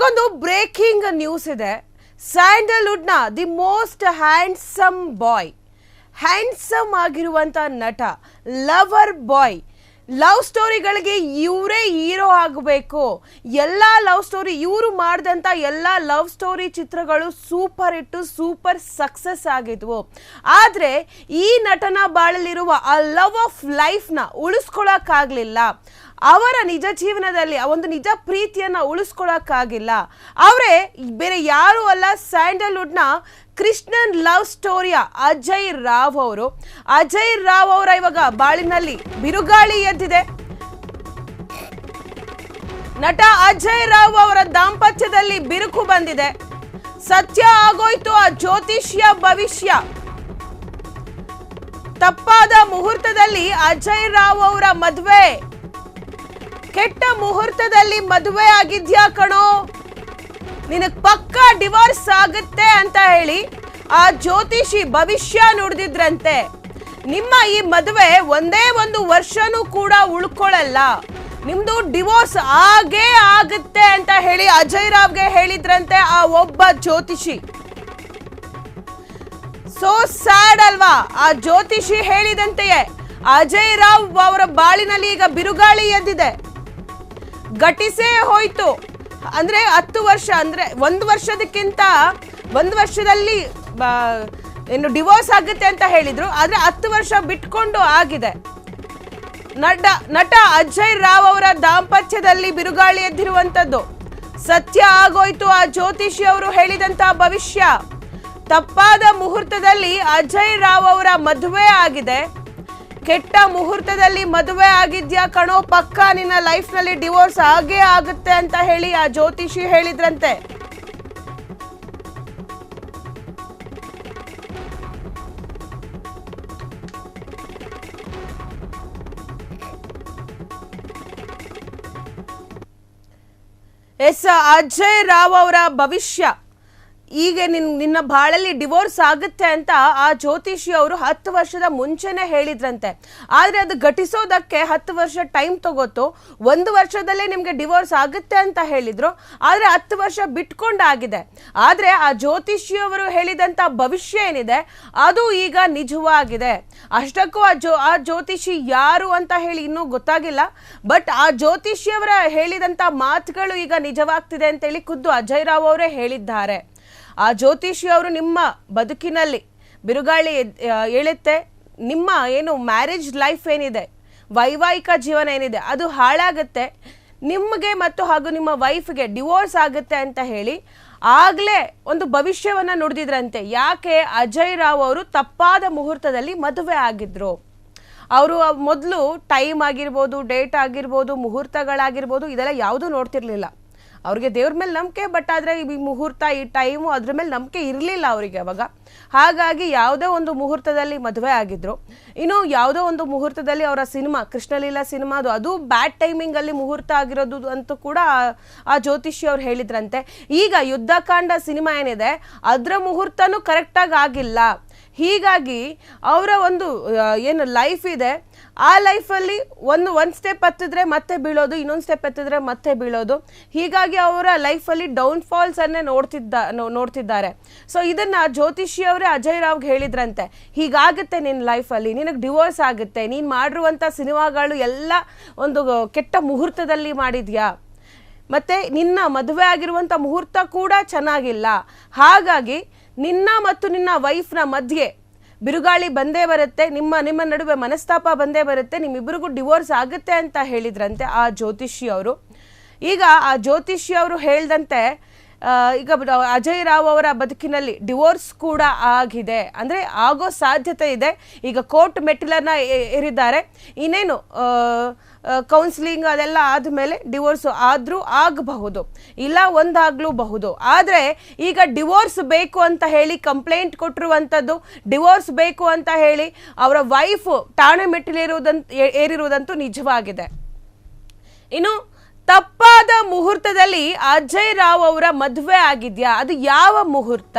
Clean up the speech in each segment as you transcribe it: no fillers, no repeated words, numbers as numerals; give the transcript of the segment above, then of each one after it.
ಈಗೊಂದು breaking news ಇದೆ. ಸ್ಯಾಂಡಲ್ವುಡ್ನ the most handsome ಆಗಿರುವಂತ ನಟ, ಲವರ್ ಬಾಯ್, ಲವ್ ಸ್ಟೋರಿಗಳಿಗೆ ಇವರೇ ಹೀರೋ ಆಗಬೇಕು. ಎಲ್ಲ ಲವ್ ಸ್ಟೋರಿ ಇವರು ಮಾಡಿದಂಥ ಎಲ್ಲ ಲವ್ ಸ್ಟೋರಿ ಚಿತ್ರಗಳು ಸೂಪರ್ ಹಿಟ್ಟು, ಸೂಪರ್ ಸಕ್ಸಸ್ ಆಗಿದ್ವು. ಆದರೆ ಈ ನಟನ ಬಾಳಲಿರುವ ಆ ಲವ್ ಆಫ್ ಲೈಫ್ನ ಉಳಿಸ್ಕೊಳ್ಳೋಕ್ಕಾಗಲಿಲ್ಲ. ಅವರ ನಿಜ ಜೀವನದಲ್ಲಿ ಆ ಒಂದು ನಿಜ ಪ್ರೀತಿಯನ್ನು ಉಳಿಸ್ಕೊಳ್ಳೋಕ್ಕಾಗಿಲ್ಲ. ಅವರೇ ಬೇರೆ ಯಾರೂ ಅಲ್ಲ, ಸ್ಯಾಂಡಲ್ವುಡ್ನ ಕೃಷ್ಣನ್ ಲವ್ ಸ್ಟೋರಿಯ ಅಜಯ್ ರಾವ್ ಅವರು. ಅಜಯ್ ರಾವ್ ಅವರ ಇವಾಗ ಬಾಳಿನಲ್ಲಿ ಬಿರುಗಾಳಿ ಎದ್ದಿದೆ. ನಟ ಅಜಯ್ ರಾವ್ ಅವರ ದಾಂಪತ್ಯದಲ್ಲಿ ಬಿರುಕು ಬಂದಿದೆ. ಸತ್ಯ ಆಗೋಯ್ತು ಆ ಜ್ಯೋತಿಷ್ಯ ಭವಿಷ್ಯ. ತಪ್ಪಾದ ಮುಹೂರ್ತದಲ್ಲಿ ಅಜಯ್ ರಾವ್ ಅವರ ಮದುವೆ. ಕೆಟ್ಟ ಮುಹೂರ್ತದಲ್ಲಿ ಮದುವೆ ಆಗಿದ್ಯಾ ಕಣೋ, ನಿನಗ್ ಪಕ್ಕ ಡಿವೋರ್ಸ್ ಆಗುತ್ತೆ ಅಂತ ಹೇಳಿ ಆ ಜ್ಯೋತಿಷಿ ಭವಿಷ್ಯ ನುಡಿದಿದ್ರಂತೆ. ನಿಮ್ಮ ಈ ಮದುವೆ ಒಂದೇ ಒಂದು ವರ್ಷನೂ ಕೂಡ ಉಳ್ಕೊಳ್ಳಲ್ಲ, ನಿಮ್ದು ಡಿವೋರ್ಸ್ ಆಗೇ ಆಗುತ್ತೆ ಅಂತ ಹೇಳಿ ಅಜಯ್ ರಾವ್ಗೆ ಹೇಳಿದ್ರಂತೆ ಆ ಒಬ್ಬ ಜ್ಯೋತಿಷಿ. ಸೋ ಸ್ಯಾಡ್ ಅಲ್ವಾ? ಆ ಜ್ಯೋತಿಷಿ ಹೇಳಿದಂತೆಯೇ ಅಜಯ್ ರಾವ್ ಅವರ ಬಾಳಿನಲ್ಲಿ ಈಗ ಬಿರುಗಾಳಿ ಎದ್ದಿದೆ. ಘಟಿಸೇ ಹೋಯ್ತು. ಅಂದ್ರೆ 10 ವರ್ಷ, ಅಂದ್ರೆ ಒಂದು ವರ್ಷದಲ್ಲಿ ಏನು ಡಿವೋರ್ಸ್ ಆಗುತ್ತೆ ಅಂತ ಹೇಳಿದ್ರು. ಆದ್ರೆ 10 ವರ್ಷ ಬಿಟ್ಕೊಂಡು ಆಗಿದೆ. ನಟ ಅಜಯ್ ರಾವ್ ಅವರ ದಾಂಪತ್ಯದಲ್ಲಿ ಬಿರುಗಾಳಿ ಎದ್ದಿರುವಂತದ್ದು. ಸತ್ಯ ಆಗೋಯ್ತು ಆ ಜ್ಯೋತಿಷಿ ಅವರು ಹೇಳಿದಂತ ಭವಿಷ್ಯ. ತಪ್ಪಾದ ಮುಹೂರ್ತದಲ್ಲಿ ಅಜಯ್ ರಾವ್ ಅವರ ಮದುವೆ ಆಗಿದೆ. ಕೆಟ್ಟ ಮುಹೂರ್ತದಲ್ಲಿ ಮದುವೆ ಆಗಿದ್ಯಾ ಕಣೋ, ಪಕ್ಕ ನಿನ್ನ ಲೈಫ್ ನಲ್ಲಿ ಡಿವೋರ್ಸ್ ಆಗೇ ಆಗುತ್ತೆ ಅಂತ ಹೇಳಿ ಆ ಜ್ಯೋತಿಷಿ ಹೇಳಿದ್ರಂತೆ. ಅಜಯ್ ರಾವ್ ಅವರ ಭವಿಷ್ಯ. ಈಗ ನಿನ್ನ ಬಾಳಲ್ಲಿ ಡಿವೋರ್ಸ್ ಆಗುತ್ತೆ ಅಂತ ಆ ಜ್ಯೋತಿಷಿ ಅವರು 10 ವರ್ಷದ ಮುಂಚೆನೆ ಹೇಳಿದ್ರಂತೆ. ಆದರೆ ಅದು ಘಟಿಸೋದಕ್ಕೆ 10 ವರ್ಷ ಟೈಮ್ ತಗೋತು. 1 ವರ್ಷದಲ್ಲೇ ನಿಮಗೆ ಡಿವೋರ್ಸ್ ಆಗುತ್ತೆ ಅಂತ ಹೇಳಿದ್ರು. ಆದರೆ 10 ವರ್ಷ ಬಿಟ್ಕೊಂಡಾಗಿದೆ. ಆದರೆ ಆ ಜ್ಯೋತಿಷಿಯವರು ಹೇಳಿದಂಥ ಭವಿಷ್ಯ ಏನಿದೆ ಅದು ಈಗ ನಿಜವಾಗಿದೆ. ಅಷ್ಟಕ್ಕೂ ಆ ಜ್ಯೋತಿಷಿ ಯಾರು ಅಂತ ಹೇಳಿ ಇನ್ನೂ ಗೊತ್ತಾಗಿಲ್ಲ. ಬಟ್ ಆ ಜ್ಯೋತಿಷಿಯವರ ಹೇಳಿದಂಥ ಮಾತುಗಳು ಈಗ ನಿಜವಾಗ್ತಿದೆ ಅಂತೇಳಿ ಖುದ್ದು ಅಜಯ್ ರಾವ್ ಅವರೇ ಹೇಳಿದ್ದಾರೆ. ಆ ಜ್ಯೋತಿಷಿ ಅವರು ನಿಮ್ಮ ಬದುಕಿನಲ್ಲಿ ಬಿರುಗಾಳಿ ಏಳುತ್ತೆ. ನಿಮ್ಮ ಏನು ಮ್ಯಾರೇಜ್ ಲೈಫ್ ಏನಿದೆ, ವೈವಾಹಿಕ ಜೀವನ ಏನಿದೆ ಅದು ಹಾಳಾಗುತ್ತೆ. ನಿಮಗೆ ಮತ್ತು ಹಾಗೂ ನಿಮ್ಮ ವೈಫ್ಗೆ ಡಿವೋರ್ಸ್ ಆಗುತ್ತೆ ಅಂತ ಹೇಳಿ ಆಗಲೇ ಒಂದು ಭವಿಷ್ಯವನ್ನು ನುಡಿದಿದ್ರಂತೆ. ಯಾಕೆ? ಅಜಯ್ ರಾವ್ ಅವರು ತಪ್ಪಾದ ಮುಹೂರ್ತದಲ್ಲಿ ಮದುವೆ ಆಗಿದ್ರು. ಅವರು ಮೊದಲು ಟೈಮ್ ಆಗಿರ್ಬೋದು, ಡೇಟ್ ಆಗಿರ್ಬೋದು, ಮುಹೂರ್ತಗಳಾಗಿರ್ಬೋದು, ಇದೆಲ್ಲ ಯಾವುದೂ ನೋಡ್ತಿರ್ಲಿಲ್ಲ. ಅವ್ರಿಗೆ ದೇವ್ರ ಮೇಲೆ ನಂಬಿಕೆ, ಬಟ್ ಆದರೆ ಈ ಮುಹೂರ್ತ, ಈ ಟೈಮು ಅದ್ರ ಮೇಲೆ ನಂಬಿಕೆ ಇರಲಿಲ್ಲ ಅವರಿಗೆ ಅವಾಗ. ಹಾಗಾಗಿ ಯಾವುದೋ ಒಂದು ಮುಹೂರ್ತದಲ್ಲಿ ಮದುವೆ ಆಗಿದ್ರು. ಇನ್ನು ಯಾವುದೋ ಒಂದು ಮುಹೂರ್ತದಲ್ಲಿ ಅವರ ಸಿನಿಮಾ, ಕೃಷ್ಣಲೀಲಾ ಸಿನಿಮಾ, ಅದು ಬ್ಯಾಡ್ ಟೈಮಿಂಗಲ್ಲಿ ಮುಹೂರ್ತ ಆಗಿರೋದು ಅಂತೂ ಕೂಡ ಆ ಜ್ಯೋತಿಷಿ ಅವ್ರು ಹೇಳಿದ್ರಂತೆ. ಈಗ ಯುದ್ಧಕಾಂಡ ಸಿನಿಮಾ ಏನಿದೆ ಅದರ ಮುಹೂರ್ತನೂ ಕರೆಕ್ಟಾಗಿ ಆಗಿಲ್ಲ. ಹೀಗಾಗಿ ಅವರ ಒಂದು ಏನು ಲೈಫ್ ಇದೆ ಆ ಲೈಫಲ್ಲಿ ಒಂದು ಸ್ಟೆಪ್ ಹತ್ತಿದ್ರೆ ಮತ್ತೆ ಬೀಳೋದು, ಇನ್ನೊಂದು ಸ್ಟೆಪ್ ಹತ್ತಿದ್ರೆ ಮತ್ತೆ ಬೀಳೋದು. ಹೀಗಾಗಿ ಅವರ ಲೈಫಲ್ಲಿ ಡೌನ್ಫಾಲ್ಸ್ ಅನ್ನೇ ನೋಡ್ತಿದ್ದಾರೆ. ಸೊ ಇದನ್ನ ಜ್ಯೋತಿಷಿಯವರೇ ಅಜಯ್ ರಾವ್ಗೆ ಹೇಳಿದ್ರಂತೆ. ಹೀಗಾಗುತ್ತೆ ನಿನ್ನ ಲೈಫಲ್ಲಿ, ನಿನಗೆ ಡಿವೋರ್ಸ್ ಆಗುತ್ತೆ, ನೀನು ಮಾಡಿರುವಂಥ ಸಿನಿಮಾಗಳು ಎಲ್ಲ ಒಂದು ಕೆಟ್ಟ ಮುಹೂರ್ತದಲ್ಲಿ ಮಾಡಿದ್ಯಾ, ಮತ್ತೆ ನಿನ್ನ ಮದುವೆ ಆಗಿರುವಂಥ ಮುಹೂರ್ತ ಕೂಡ ಚೆನ್ನಾಗಿಲ್ಲ. ಹಾಗಾಗಿ ನಿನ್ನ ಮತ್ತು ನಿನ್ನ ವೈಫ್ನ ಮಧ್ಯೆ ಬಿರುಗಾಳಿ ಬಂದೇ ಬರುತ್ತೆ, ನಿಮ್ಮ ನಡುವೆ ಮನಸ್ತಾಪ ಬಂದೇ ಬರುತ್ತೆ, ನಿಮ್ಮಿಬ್ಬರಿಗೂ ಡಿವೋರ್ಸ್ ಆಗುತ್ತೆ ಅಂತ ಹೇಳಿದ್ರಂತೆ ಆ ಜ್ಯೋತಿಷಿ ಅವರು. ಈಗ ಆ ಜ್ಯೋತಿಷಿ ಅವರು ಹೇಳ್ದಂತೆ ಈಗ ಅಜಯ್ ರಾವ್ ಅವರ ಬದುಕಿನಲ್ಲಿ ಡಿವೋರ್ಸ್ ಕೂಡ ಆಗಿದೆ, ಅಂದರೆ ಆಗೋ ಸಾಧ್ಯತೆ ಇದೆ. ಈಗ ಕೋರ್ಟ್ ಮೆಟ್ಟಿಲನ್ನು ಏರಿದ್ದಾರೆ. ಇನ್ನೇನು ಕೌನ್ಸಿಲಿಂಗ್ ಅದೆಲ್ಲ ಆದಮೇಲೆ ಡಿವೋರ್ಸ್ ಆದರೂ ಆಗಬಹುದು, ಇಲ್ಲ ಒಂದಾಗಲೂಬಹುದು. ಆದರೆ ಈಗ ಡಿವೋರ್ಸ್ ಬೇಕು ಅಂತ ಹೇಳಿ ಕಂಪ್ಲೇಂಟ್ ಕೊಟ್ಟಿರುವಂಥದ್ದು, ಡಿವೋರ್ಸ್ ಬೇಕು ಅಂತ ಹೇಳಿ ಅವರ ವೈಫ್ ಠಾಣೆ ಏರಿರುವುದಂತೂ ನಿಜವಾಗಿದೆ. ಇನ್ನು ತಪ್ಪಾದ ಮುಹೂರ್ತದಲ್ಲಿ ಅಜಯ್ ರಾವ್ ಅವರ ಮದುವೆ ಆಗಿದ್ಯಾ, ಅದು ಯಾವ ಮುಹೂರ್ತ?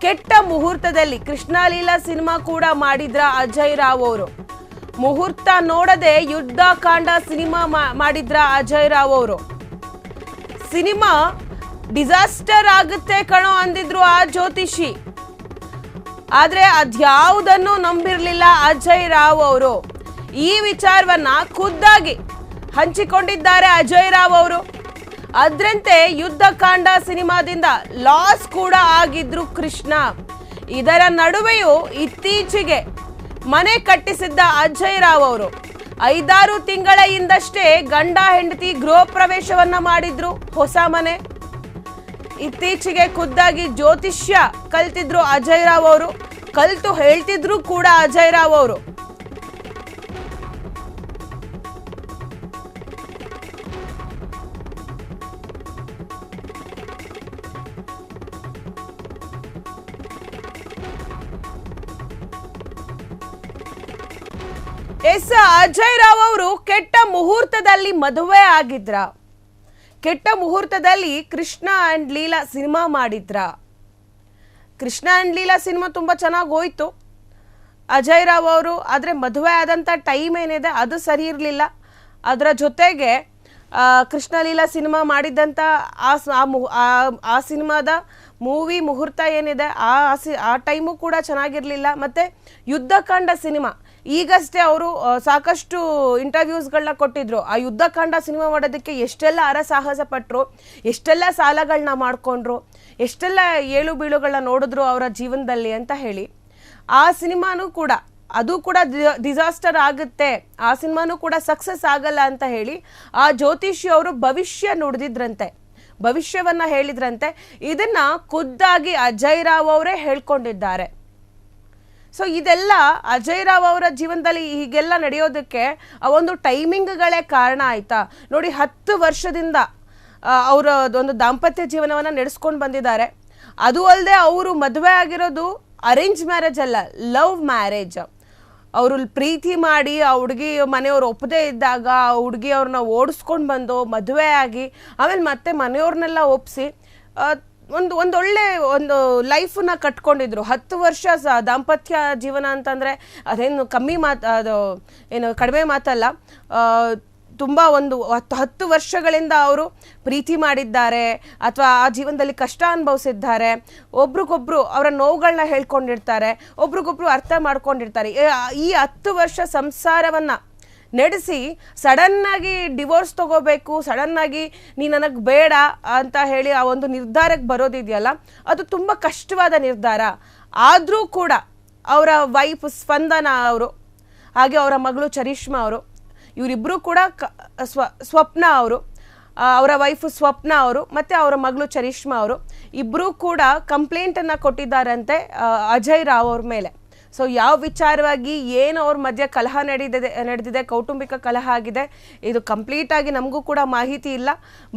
ಕೆಟ್ಟ ಮುಹೂರ್ತದಲ್ಲಿ ಕೃಷ್ಣಲೀಲಾ ಸಿನಿಮಾ ಕೂಡ ಮಾಡಿದ್ರ ಅಜಯ್ ರಾವ್ ಅವರು. ಮುಹೂರ್ತ ನೋಡದೆ ಯುದ್ಧಕಾಂಡ ಸಿನಿಮಾ ಮಾಡಿದ್ರ ಅಜಯ್ ರಾವ್ ಅವರು. ಸಿನಿಮಾ ಡಿಸಾಸ್ಟರ್ ಆಗುತ್ತೆ ಕಣೋ ಅಂದಿದ್ರು ಆ ಜ್ಯೋತಿಷಿ. ಆದ್ರೆ ಅದ್ಯಾವುದನ್ನು ನಂಬಿರ್ಲಿಲ್ಲ ಅಜಯ್ ರಾವ್ ಅವರು. ಈ ವಿಚಾರವನ್ನ ಖುದ್ದಾಗಿ ಹಂಚಿಕೊಂಡಿದ್ದಾರೆ ಅಜಯ್ ರಾವ್ ಅವರು. ಅದ್ರಂತೆ ಯುದ್ಧಕಾಂಡ ಸಿನಿಮಾದಿಂದ ಲಾಸ್ ಕೂಡ ಆಗಿದ್ರು ಕೃಷ್ಣ. ಇದರ ನಡುವೆಯೂ ಇತ್ತೀಚೆಗೆ ಮನೆ ಕಟ್ಟಿಸಿದ್ದ ಅಜಯ್ ರಾವ್ ಅವರು 5-6 ತಿಂಗಳ ಹಿಂದಷ್ಟೇ ಗಂಡ ಹೆಂಡತಿ ಗೃಹ ಪ್ರವೇಶವನ್ನ ಮಾಡಿದ್ರು ಹೊಸ ಮನೆ. ಇತ್ತೀಚೆಗೆ ಖುದ್ದಾಗಿ ಜ್ಯೋತಿಷ್ಯ ಕಲ್ತಿದ್ರು ಅಜಯ್ ರಾವ್ ಅವರು, ಕಲ್ತು ಹೇಳ್ತಿದ್ರು ಕೂಡ ಅಜಯ್ ರಾವ್ ಅವರು. ಅಜಯ್ ರಾವ್ ಅವರು ಕೆಟ್ಟ ಮುಹೂರ್ತದಲ್ಲಿ ಮದುವೆ ಆಗಿದ್ರ? ಕೆಟ್ಟ ಮುಹೂರ್ತದಲ್ಲಿ ಕೃಷ್ಣ ಅಂಡ್ ಲೀಲಾ ಸಿನಿಮಾ ಮಾಡಿದ್ರ? ಕೃಷ್ಣ ಅಂಡ್ ಲೀಲಾ ಸಿನಿಮಾ ತುಂಬಾ ಚೆನ್ನಾಗಿ ಹೋಯ್ತು ಅಜಯ್ ರಾವ್ ಅವರು. ಆದ್ರೆ ಮದುವೆ ಆದಂತ ಟೈಮ್ ಏನಿದೆ ಅದು ಸರಿ ಇರಲಿಲ್ಲ. ಅದರ ಜೊತೆಗೆ ಕೃಷ್ಣ ಲೀಲಾ ಸಿನಿಮಾ ಮಾಡಿದಂತ ಆ ಸಿನಿಮಾದ ಮೂವಿ ಮುಹೂರ್ತ ಏನಿದೆ ಆ ಟೈಮು ಕೂಡ ಚೆನ್ನಾಗಿರ್ಲಿಲ್ಲ. ಮತ್ತೆ ಯುದ್ಧಕಾಂಡ ಸಿನಿಮಾ ಈಗಷ್ಟೇ ಅವರು ಸಾಕಷ್ಟು ಇಂಟರ್ವ್ಯೂಸ್ಗಳನ್ನ ಕೊಟ್ಟಿದ್ರು. ಆ ಯುದ್ಧಕಾಂಡ ಸಿನಿಮಾ ಮಾಡೋದಕ್ಕೆ ಎಷ್ಟೆಲ್ಲ ಹರಸಾಹಸ ಪಟ್ಟರು, ಎಷ್ಟೆಲ್ಲ ಸಾಲಗಳನ್ನ ಮಾಡಿಕೊಂಡ್ರು, ಎಷ್ಟೆಲ್ಲ ಏಳು ಬೀಳುಗಳನ್ನ ನೋಡಿದ್ರು ಅವರ ಜೀವನದಲ್ಲಿ ಅಂತ ಹೇಳಿ. ಆ ಸಿನಿಮಾನೂ ಕೂಡ ಅದು ಕೂಡ ಡಿಸಾಸ್ಟರ್ ಆಗುತ್ತೆ, ಆ ಸಿನಿಮಾನೂ ಕೂಡ ಸಕ್ಸಸ್ ಆಗಲ್ಲ ಅಂತ ಹೇಳಿ ಆ ಜ್ಯೋತಿಷಿ ಅವರು ಭವಿಷ್ಯ ನುಡಿದಿದ್ರಂತೆ, ಭವಿಷ್ಯವನ್ನ ಹೇಳಿದ್ರಂತೆ. ಇದನ್ನ ಖುದ್ದಾಗಿ ಅಜಯ್ ರಾವ್ ಅವರೇ ಹೇಳ್ಕೊಂಡಿದ್ದಾರೆ. ಸೊ ಇದೆಲ್ಲ ಅಜಯ್ ರಾವ್ ಅವರ ಜೀವನದಲ್ಲಿ ಹೀಗೆಲ್ಲ ನಡೆಯೋದಕ್ಕೆ ಆ ಒಂದು ಟೈಮಿಂಗ್ಗಳೇ ಕಾರಣ ಆಯ್ತಾ ನೋಡಿ. 10 ವರ್ಷದಿಂದ ಅವರ ಒಂದು ದಾಂಪತ್ಯ ಜೀವನವನ್ನ ನಡೆಸ್ಕೊಂಡು ಬಂದಿದ್ದಾರೆ. ಅದು ಅಲ್ಲದೆ ಅವರು ಮದುವೆ ಆಗಿರೋದು ಅರೇಂಜ್ ಮ್ಯಾರೇಜ್ ಅಲ್ಲ, ಲವ್ ಮ್ಯಾರೇಜ್. ಅವರು ಪ್ರೀತಿ ಮಾಡಿ ಆ ಹುಡುಗಿ ಮನೆಯವ್ರು ಒಪ್ಪದೇ ಇದ್ದಾಗ ಆ ಹುಡುಗಿ ಅವ್ರನ್ನ ಓಡಿಸ್ಕೊಂಡು ಬಂದು ಮದುವೆ ಆಗಿ ಆಮೇಲೆ ಮತ್ತೆ ಮನೆಯವ್ರನ್ನೆಲ್ಲ ಒಪ್ಪಿಸಿ ಒಂದೊಳ್ಳೆ ಒಂದು ಲೈಫನ್ನ ಕಟ್ಕೊಂಡಿದ್ರು. 10 ವರ್ಷ ದಾಂಪತ್ಯ ಜೀವನ ಅಂತಂದರೆ ಅದೇನು ಅದು ಏನು ಕಡಿಮೆ ಮಾತಲ್ಲ. ತುಂಬ ಒಂದು 10 ವರ್ಷಗಳಿಂದ ಅವರು ಪ್ರೀತಿ ಮಾಡಿದ್ದಾರೆ ಅಥವಾ ಆ ಜೀವನದಲ್ಲಿ ಕಷ್ಟ ಅನುಭವಿಸಿದ್ದಾರೆ. ಒಬ್ರಿಗೊಬ್ರು ಅವರ ನೋವುಗಳನ್ನ ಹೇಳ್ಕೊಂಡಿರ್ತಾರೆ, ಒಬ್ರಿಗೊಬ್ರು ಅರ್ಥ ಮಾಡ್ಕೊಂಡಿರ್ತಾರೆ. ಈ 10 ವರ್ಷ ಸಂಸಾರವನ್ನು ನಡೆಸಿ ಸಡನ್ನಾಗಿ ಡಿವೋರ್ಸ್ ತಗೋಬೇಕು, ಸಡನ್ನಾಗಿ ನೀ ನನಗೆ ಬೇಡ ಅಂತ ಹೇಳಿ ಆ ಒಂದು ನಿರ್ಧಾರಕ್ಕೆ ಬರೋದಿದೆಯಲ್ಲ, ಅದು ತುಂಬ ಕಷ್ಟವಾದ ನಿರ್ಧಾರ. ಆದರೂ ಕೂಡ ಅವರ ವೈಫ್ ಸ್ಪಂದನ ಅವರು ಹಾಗೆ ಅವರ ಮಗಳು ಚರಿಷ್ಮಾ ಅವರು ಇವರಿಬ್ಬರು ಕೂಡ ಸ್ವಪ್ನ ಅವರು, ಅವರ ವೈಫ್ ಸ್ವಪ್ನ ಅವರು ಮತ್ತು ಅವರ ಮಗಳು ಚರಿಷ್ಮಾ ಅವರು ಇಬ್ಬರೂ ಕೂಡ ಕಂಪ್ಲೇಂಟನ್ನು ಕೊಟ್ಟಿದ್ದಾರಂತೆ ಅಜಯ್ ರಾವ್ ಅವ್ರ ಮೇಲೆ. ಸೊ ಯಾವ ವಿಚಾರವಾಗಿ ಏನು ಅವ್ರ ಮಧ್ಯೆ ಕಲಹ ನಡೆದಿದೆ, ಕೌಟುಂಬಿಕ ಕಲಹ ಆಗಿದೆ, ಇದು ಕಂಪ್ಲೀಟಾಗಿ ನಮಗೂ ಕೂಡ ಮಾಹಿತಿ ಇಲ್ಲ.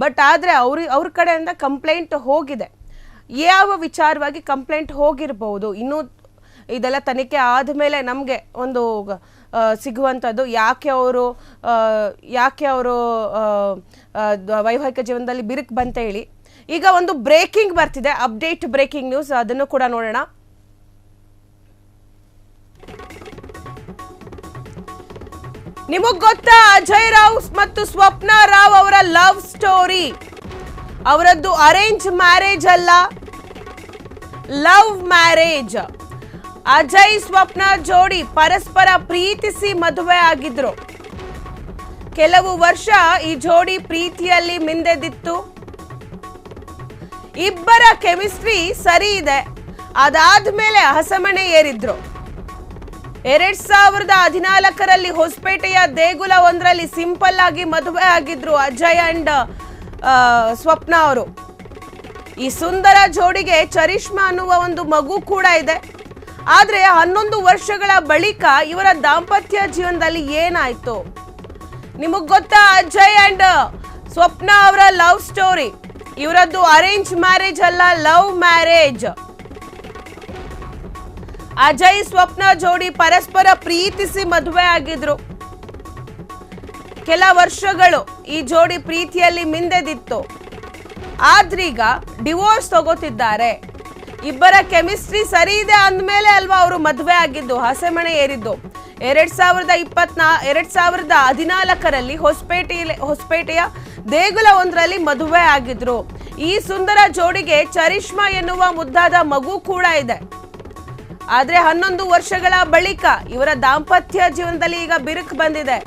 ಬಟ್ ಆದರೆ ಅವ್ರ ಕಡೆಯಿಂದ ಕಂಪ್ಲೇಂಟ್ ಹೋಗಿದೆ. ಯಾವ ವಿಚಾರವಾಗಿ ಕಂಪ್ಲೇಂಟ್ ಹೋಗಿರ್ಬೋದು ಇನ್ನೂ ಇದೆಲ್ಲ ತನಿಖೆ ಆದಮೇಲೆ ನಮಗೆ ಒಂದು ಸಿಗುವಂಥದ್ದು. ಯಾಕೆ ಅವರು ವೈವಾಹಿಕ ಜೀವನದಲ್ಲಿ ಬಿರುಕು ಬಂತ ಹೇಳಿ. ಈಗ ಒಂದು ಬ್ರೇಕಿಂಗ್ ಬರ್ತಿದೆ, ಅಪ್ಡೇಟ್ ಬ್ರೇಕಿಂಗ್ ನ್ಯೂಸ್, ಅದನ್ನು ಕೂಡ ನೋಡೋಣ. ನಿಮಗ್ ಗೊತ್ತಾ ಅಜಯ್ ರಾವ್ ಮತ್ತು ಸ್ವಪ್ನ ರಾವ್ ಅವರ ಲವ್ ಸ್ಟೋರಿ? ಅವರದ್ದು ಅರೇಂಜ್ ಮ್ಯಾರೇಜ್ ಅಲ್ಲ, ಲವ್ ಮ್ಯಾರೇಜ್. ಅಜಯ್ ಸ್ವಪ್ನ ಜೋಡಿ ಪರಸ್ಪರ ಪ್ರೀತಿಸಿ ಮದುವೆ ಆಗಿದ್ರು. ಕೆಲವು ವರ್ಷ ಈ ಜೋಡಿ ಪ್ರೀತಿಯಲ್ಲಿ ಮಿಂದೆದಿತ್ತು. ಇಬ್ಬರ ಕೆಮಿಸ್ಟ್ರಿ ಸರಿ ಇದೆ. ಅದಾದ್ಮೇಲೆ ಹಸಮಣೆ ಏರಿದ್ರು. 2014ರಲ್ಲಿ ಹೊಸಪೇಟೆಯ ದೇಗುಲ ಒಂದರಲ್ಲಿ ಸಿಂಪಲ್ ಆಗಿ ಮದುವೆ ಆಗಿದ್ರು ಅಜಯ್ ಅಂಡ್ ಸ್ವಪ್ನ ಅವರು. ಈ ಸುಂದರ ಜೋಡಿಗೆ ಚರಿಷ್ಮಾ ಅನ್ನುವ ಒಂದು ಮಗು ಕೂಡ ಇದೆ. ಆದ್ರೆ 11 ವರ್ಷಗಳ ಬಳಿಕ ಇವರ ದಾಂಪತ್ಯ ಜೀವನದಲ್ಲಿ ಏನಾಯ್ತು? ನಿಮಗ್ ಗೊತ್ತಾ ಅಜಯ್ ಅಂಡ್ ಸ್ವಪ್ನ ಅವರ ಲವ್ ಸ್ಟೋರಿ? ಇವರದ್ದು ಅರೇಂಜ್ ಮ್ಯಾರೇಜ್ ಅಲ್ಲ, ಲವ್ ಮ್ಯಾರೇಜ್. ಅಜಯ್ ಸ್ವಪ್ನ ಜೋಡಿ ಪರಸ್ಪರ ಪ್ರೀತಿಸಿ ಮದುವೆ ಆಗಿದ್ರು. ಕೆಲ ವರ್ಷಗಳು ಈ ಜೋಡಿ ಪ್ರೀತಿಯಲ್ಲಿ ಮಿಂದೆದಿತ್ತು. ಆದ್ರೀಗ ಡಿವೋರ್ಸ್ ತಗೋತಿದ್ದಾರೆ. ಇಬ್ಬರ ಕೆಮಿಸ್ಟ್ರಿ ಸರಿ ಇದೆ ಅಂದಮೇಲೆ ಅಲ್ವಾ ಅವರು ಮದುವೆ ಆಗಿದ್ದು, ಹಸೆಮಣೆ ಏರಿದ್ದು. 2014ರಲ್ಲಿ ಹೊಸಪೇಟೆಯ ದೇಗುಲ ಒಂದರಲ್ಲಿ ಮದುವೆ ಆಗಿದ್ರು. ಈ ಸುಂದರ ಜೋಡಿಗೆ ಚರಿಷ್ಮಾ ಎನ್ನುವ ಮುದ್ದಾದ ಮಗು ಕೂಡ ಇದೆ. ಆದ್ರೆ 11 ವರ್ಷಗಳ ಬಳಿಕ ಇವರ ದಾಂಪತ್ಯ ಜೀವನದಲ್ಲಿ ಈಗ ಬಿರುಕು ಬಂದಿದೆ.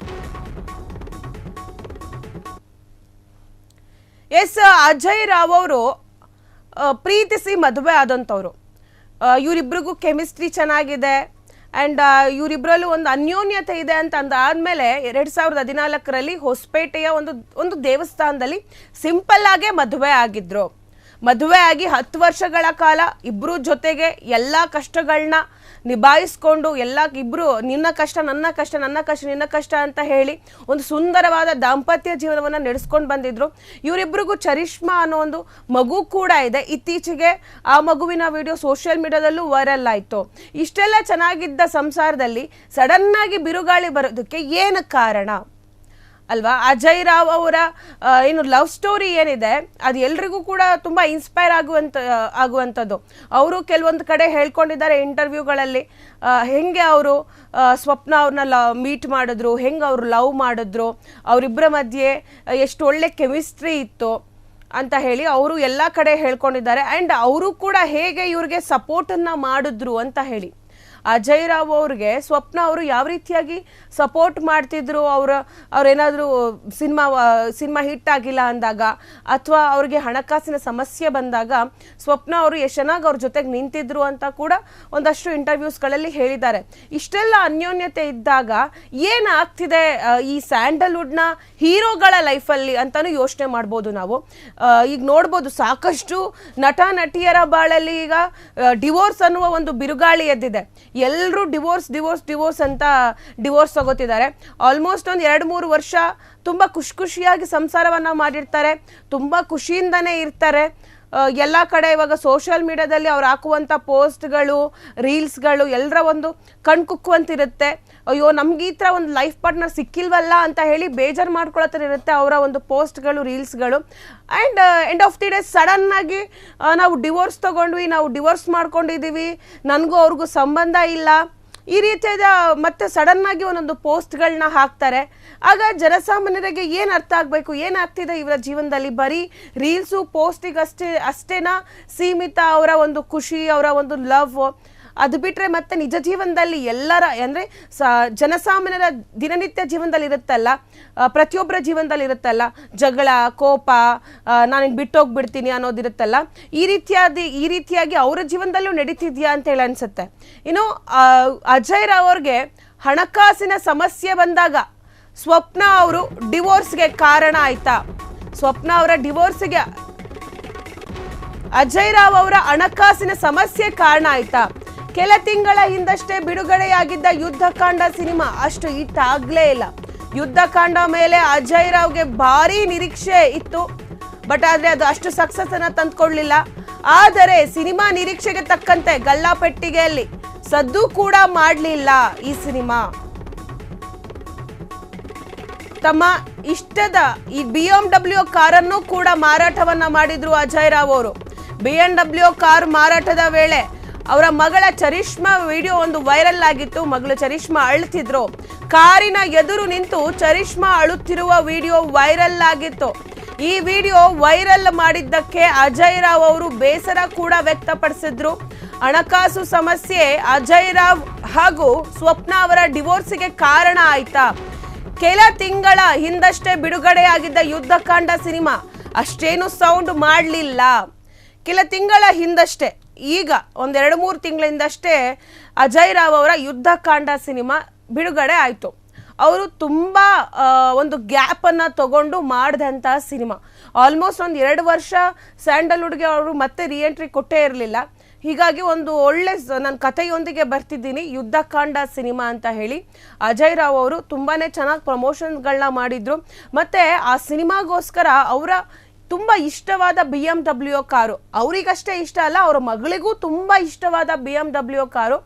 ಎಸ್ ಅಜಯ್ ರಾವ್ ಅವರು ಪ್ರೀತಿಸಿ ಮದುವೆ ಆದಂಥವ್ರು. ಇವರಿಬ್ರಿಗೂ ಕೆಮಿಸ್ಟ್ರಿ ಚೆನ್ನಾಗಿದೆ ಆ್ಯಂಡ್ ಇವರಿಬ್ಬರಲ್ಲೂ ಒಂದು ಅನ್ಯೋನ್ಯತೆ ಇದೆ ಅಂತ ಅಂದಾದ್ಮೇಲೆ 2014ರಲ್ಲಿ ಹೊಸಪೇಟೆಯ ಒಂದು ದೇವಸ್ಥಾನದಲ್ಲಿ ಸಿಂಪಲ್ ಆಗೇ ಮದುವೆ ಆಗಿದ್ರು. ಮದುವೆ ಆಗಿ 10 ವರ್ಷಗಳ ಕಾಲ ಇಬ್ಬರು ಜೊತೆಗೆ ಎಲ್ಲ ಕಷ್ಟಗಳನ್ನ ನಿಭಾಯಿಸ್ಕೊಂಡು ಇಬ್ಬರು ನಿನ್ನ ಕಷ್ಟ ನನ್ನ ಕಷ್ಟ, ನನ್ನ ಕಷ್ಟ ನಿನ್ನ ಕಷ್ಟ ಅಂತ ಹೇಳಿ ಒಂದು ಸುಂದರವಾದ ದಾಂಪತ್ಯ ಜೀವನವನ್ನು ನಡೆಸ್ಕೊಂಡು ಬಂದಿದ್ರು. ಇವರಿಬ್ಬರಿಗೂ ಚರಿಷ್ಮಾ ಅನ್ನೋ ಒಂದು ಮಗು ಕೂಡ ಇದೆ. ಇತ್ತೀಚೆಗೆ ಆ ಮಗುವಿನ ವಿಡಿಯೋ ಸೋಷಿಯಲ್ ಮೀಡಿಯಾದಲ್ಲೂ ವೈರಲ್ ಆಯಿತು. ಇಷ್ಟೆಲ್ಲ ಚೆನ್ನಾಗಿದ್ದ ಸಂಸಾರದಲ್ಲಿ ಸಡನ್ನಾಗಿ ಬಿರುಗಾಳಿ ಬರೋದಕ್ಕೆ ಏನು ಕಾರಣ ಅಲ್ವಾ? ಅಜಯ್ ರಾವ್ ಅವರ ಏನು ಲವ್ ಸ್ಟೋರಿ ಏನಿದೆ ಅದು ಎಲ್ರಿಗೂ ಕೂಡ ತುಂಬ ಇನ್ಸ್ಪೈರ್ ಆಗುವಂಥದ್ದು. ಅವರು ಕೆಲವೊಂದು ಕಡೆ ಹೇಳ್ಕೊಂಡಿದ್ದಾರೆ ಇಂಟರ್ವ್ಯೂಗಳಲ್ಲಿ, ಹೆಂಗೆ ಅವರು ಸ್ವಪ್ನ ಅವ್ರನ್ನ ಮೀಟ್ ಮಾಡಿದ್ರು, ಹೆಂಗೆ ಅವರು ಲವ್ ಮಾಡಿದ್ರು, ಅವರಿಬ್ಬರ ಮಧ್ಯೆ ಎಷ್ಟು ಒಳ್ಳೆ ಕೆಮಿಸ್ಟ್ರಿ ಇತ್ತು ಅಂತ ಹೇಳಿ ಅವರು ಎಲ್ಲ ಕಡೆ ಹೇಳ್ಕೊಂಡಿದ್ದಾರೆ. ಆ್ಯಂಡ್ ಅವರು ಕೂಡ ಹೇಗೆ ಇವ್ರಿಗೆ ಸಪೋರ್ಟನ್ನು ಮಾಡಿದ್ರು ಅಂತ ಹೇಳಿ. ಅಜಯ್ ರಾವ್ ಅವ್ರಿಗೆ ಸ್ವಪ್ನ ಅವರು ಯಾವ ರೀತಿಯಾಗಿ ಸಪೋರ್ಟ್ ಮಾಡ್ತಿದ್ರು, ಅವ್ರೇನಾದರೂ ಸಿನಿಮಾ ಹಿಟ್ ಆಗಿಲ್ಲ ಅಂದಾಗ ಅಥವಾ ಅವ್ರಿಗೆ ಹಣಕಾಸಿನ ಸಮಸ್ಯೆ ಬಂದಾಗ ಸ್ವಪ್ನ ಅವರು ಎಷ್ಟು ಚೆನ್ನಾಗಿ ಅವ್ರ ಜೊತೆಗೆ ನಿಂತಿದ್ರು ಅಂತ ಕೂಡ ಒಂದಷ್ಟು ಇಂಟರ್ವ್ಯೂಸ್ಗಳಲ್ಲಿ ಹೇಳಿದ್ದಾರೆ. ಇಷ್ಟೆಲ್ಲ ಅನ್ಯೋನ್ಯತೆ ಇದ್ದಾಗ ಏನಾಗ್ತಿದೆ ಈ ಸ್ಯಾಂಡಲ್ವುಡ್ನ ಹೀರೋಗಳ ಲೈಫಲ್ಲಿ ಅಂತಲೂ ಯೋಚನೆ ಮಾಡ್ಬೋದು ನಾವು. ಈಗ ನೋಡ್ಬೋದು ಸಾಕಷ್ಟು ನಟ ನಟಿಯರ ಬಾಳಲ್ಲಿ ಈಗ ಡಿವೋರ್ಸ್ ಅನ್ನುವ ಒಂದು ಬಿರುಗಾಳಿ ಎದ್ದಿದೆ. ಎಲ್ಲರೂ ಡಿವೋರ್ಸ್ ಅಂತ ಡಿವೋರ್ಸ್ ತಗೋತಿದ್ದಾರೆ. ಆಲ್ಮೋಸ್ಟ್ ಒಂದು 2-3 ವರ್ಷ ತುಂಬ ಖುಷಿಯಾಗಿ ಸಂಸಾರವನ್ನು ಮಾಡಿರ್ತಾರೆ, ತುಂಬ ಖುಷಿಯಿಂದನೇ ಇರ್ತಾರೆ. ಎಲ್ಲ ಕಡೆ ಇವಾಗ ಸೋಷಿಯಲ್ ಮೀಡಿಯಾದಲ್ಲಿ ಅವ್ರು ಹಾಕುವಂಥ ಪೋಸ್ಟ್ಗಳು, ರೀಲ್ಸ್ಗಳು ಎಲ್ಲರ ಒಂದು ಕಣ್ಕುಕ್ಕುವಂತಿರುತ್ತೆ. ಅಯ್ಯೋ ನಮ್ಗೆ ಈ ಥರ ಒಂದು ಲೈಫ್ ಪಾರ್ಟ್ನರ್ ಸಿಕ್ಕಿಲ್ವಲ್ಲ ಅಂತ ಹೇಳಿ ಬೇಜಾರು ಮಾಡ್ಕೊಳತ್ತರ ಇರುತ್ತೆ ಅವರ ಒಂದು ಪೋಸ್ಟ್ಗಳು, ರೀಲ್ಸ್ಗಳು. And end of the day ಸಡನ್ನಾಗಿ ನಾವು ಡಿವೋರ್ಸ್ ತೊಗೊಂಡ್ವಿ, ನಾವು ಡಿವೋರ್ಸ್ ಮಾಡ್ಕೊಂಡಿದ್ದೀವಿ, ನನಗೂ ಅವ್ರಿಗೂ ಸಂಬಂಧ ಇಲ್ಲ, ಈ ರೀತಿಯಾದ ಮತ್ತೆ ಸಡನ್ನಾಗಿ ಒಂದೊಂದು ಪೋಸ್ಟ್ಗಳನ್ನ ಹಾಕ್ತಾರೆ. ಆಗ ಜನಸಾಮಾನ್ಯರಿಗೆ ಏನು ಅರ್ಥ ಆಗಬೇಕು, ಏನಾಗ್ತಿದೆ ಇವರ ಜೀವನದಲ್ಲಿ? ಬರೀ ರೀಲ್ಸು ಪೋಸ್ಟಿಗೆ ಅಷ್ಟೇನಾ ಸೀಮಿತ ಅವರ ಒಂದು ಖುಷಿ, ಅವರ ಒಂದು ಲವ್? ಅದು ಬಿಟ್ಟರೆ ಮತ್ತೆ ನಿಜ ಜೀವನದಲ್ಲಿ ಎಲ್ಲರ ಅಂದರೆ ಜನಸಾಮಾನ್ಯರ ದಿನನಿತ್ಯ ಜೀವನದಲ್ಲಿ ಇರುತ್ತಲ್ಲ, ಪ್ರತಿಯೊಬ್ಬರ ಜೀವನದಲ್ಲಿ ಇರುತ್ತಲ್ಲ, ಜಗಳ, ಕೋಪ, ನಾನು ಬಿಟ್ಟೋಗ್ಬಿಡ್ತೀನಿ ಅನ್ನೋದಿರುತ್ತಲ್ಲ, ಈ ರೀತಿಯಾಗಿ ಅವರ ಜೀವನದಲ್ಲೂ ನಡೀತಿದ್ಯಾ ಅಂತ ಹೇಳಿ ಅನ್ಸುತ್ತೆ. ಇನ್ನು ಅಜಯ್ ರಾವ್ ಅವ್ರಿಗೆ ಹಣಕಾಸಿನ ಸಮಸ್ಯೆ ಬಂದಾಗ ಸ್ವಪ್ನ ಅವರು ಡಿವೋರ್ಸ್ಗೆ ಕಾರಣ ಆಯ್ತಾ? ಸ್ವಪ್ನ ಅವರ ಡಿವೋರ್ಸ್ಗೆ ಅಜಯ್ ರಾವ್ ಅವರ ಹಣಕಾಸಿನ ಸಮಸ್ಯೆ ಕಾರಣ ಆಯ್ತಾ? ಕೆಲ ತಿಂಗಳ ಹಿಂದಷ್ಟೇ ಬಿಡುಗಡೆಯಾಗಿದ್ದ ಯುದ್ಧಕಾಂಡ ಸಿನಿಮಾ ಅಷ್ಟು ಹಿಟ್ ಆಗ್ಲೇ ಇಲ್ಲ. ಯುದ್ಧಕಾಂಡ ಮೇಲೆ ಅಜಯ್ ರಾವ್ಗೆ ಭಾರಿ ನಿರೀಕ್ಷೆ ಇತ್ತು, ಬಟ್ ಆದ್ರೆ ಅದು ಅಷ್ಟು ಸಕ್ಸಸ್ ಅನ್ನ ತಂದ್ಕೊಳ್ಳಿಲ್ಲ. ಆದರೆ ಸಿನಿಮಾ ನಿರೀಕ್ಷೆಗೆ ತಕ್ಕಂತೆ ಗಲ್ಲಾಪೆಟ್ಟಿಗೆಯಲ್ಲಿ ಸದ್ದು ಕೂಡ ಮಾಡಲಿಲ್ಲ. ಈ ಸಿನಿಮಾ ತಮ್ಮ ಇಷ್ಟದ ಈ BMW ಕಾರನ್ನು ಕೂಡ ಮಾರಾಟವನ್ನ ಮಾಡಿದ್ರು ಅಜಯ್ ರಾವ್ ಅವರು. BMW ಕಾರ್ ಮಾರಾಟದ ವೇಳೆ ಅವರ ಮಗಳ ಚರಿಷ್ಮಾ ವಿಡಿಯೋ ಒಂದು ವೈರಲ್ ಆಗಿತ್ತು. ಮಗಳು ಚರಿಷ್ಮಾ ಅಳುತ್ತಿದ್ರು, ಕಾರಿನ ಎದುರು ನಿಂತು ಚರಿಷ್ಮಾ ಅಳುತ್ತಿರುವ ವಿಡಿಯೋ ವೈರಲ್ ಆಗಿತ್ತು. ಈ ವಿಡಿಯೋ ವೈರಲ್ ಮಾಡಿದ್ದಕ್ಕೆ ಅಜಯ್ ರಾವ್ ಅವರು ಬೇಸರ ಕೂಡ ವ್ಯಕ್ತಪಡಿಸಿದ್ರು. ಹಣಕಾಸು ಸಮಸ್ಯೆ ಅಜಯ್ ರಾವ್ ಹಾಗೂ ಸ್ವಪ್ನ ಅವರ ಡಿವೋರ್ಸ್ಗೆ ಕಾರಣ ಆಯ್ತಾ? ಕೆಲ ತಿಂಗಳ ಹಿಂದಷ್ಟೇ ಬಿಡುಗಡೆಯಾಗಿದ್ದ ಯುದ್ಧಕಾಂಡ ಸಿನಿಮಾ ಅಷ್ಟೇನು ಸೌಂಡ್ ಮಾಡಲಿಲ್ಲ. ಕೆಲ ತಿಂಗಳ ಹಿಂದಷ್ಟೇ, ಈಗ ಒಂದು 2-3 ತಿಂಗಳಿಂದಷ್ಟೇ ಅಜಯ್ ರಾವ್ ಅವರ ಯುದ್ಧಕಾಂಡ ಸಿನಿಮಾ ಬಿಡುಗಡೆ ಆಯಿತು. ಅವರು ತುಂಬ ಒಂದು ಗ್ಯಾಪನ್ನು ತಗೊಂಡು ಮಾಡಿದಂಥ ಸಿನಿಮಾ. ಆಲ್ಮೋಸ್ಟ್ ಒಂದು 2 ವರ್ಷ ಸ್ಯಾಂಡಲ್ವುಡ್ಗೆ ಅವರು ಮತ್ತೆ ರೀಎಂಟ್ರಿ ಕೊಟ್ಟೇ ಇರಲಿಲ್ಲ. ಹೀಗಾಗಿ ಒಂದು ಒಳ್ಳೆ ನನ್ನ ಕಥೆಯೊಂದಿಗೆ ಬರ್ತಿದ್ದೀನಿ ಯುದ್ಧಕಾಂಡ ಸಿನಿಮಾ ಅಂತ ಹೇಳಿ ಅಜಯ್ ರಾವ್ ಅವರು ತುಂಬಾ ಚೆನ್ನಾಗಿ ಪ್ರಮೋಷನ್ಗಳನ್ನ ಮಾಡಿದ್ರು. ಮತ್ತು ಆ ಸಿನಿಮಾಗೋಸ್ಕರ ಅವರ ತುಂಬ ಇಷ್ಟವಾದ BMW ಕಾರು, ಅವರಿಗಷ್ಟೇ ಇಷ್ಟ ಅಲ್ಲ, ಅವರ ಮಗಳಿಗೂ ತುಂಬ ಇಷ್ಟವಾದ BMW ಕಾರು,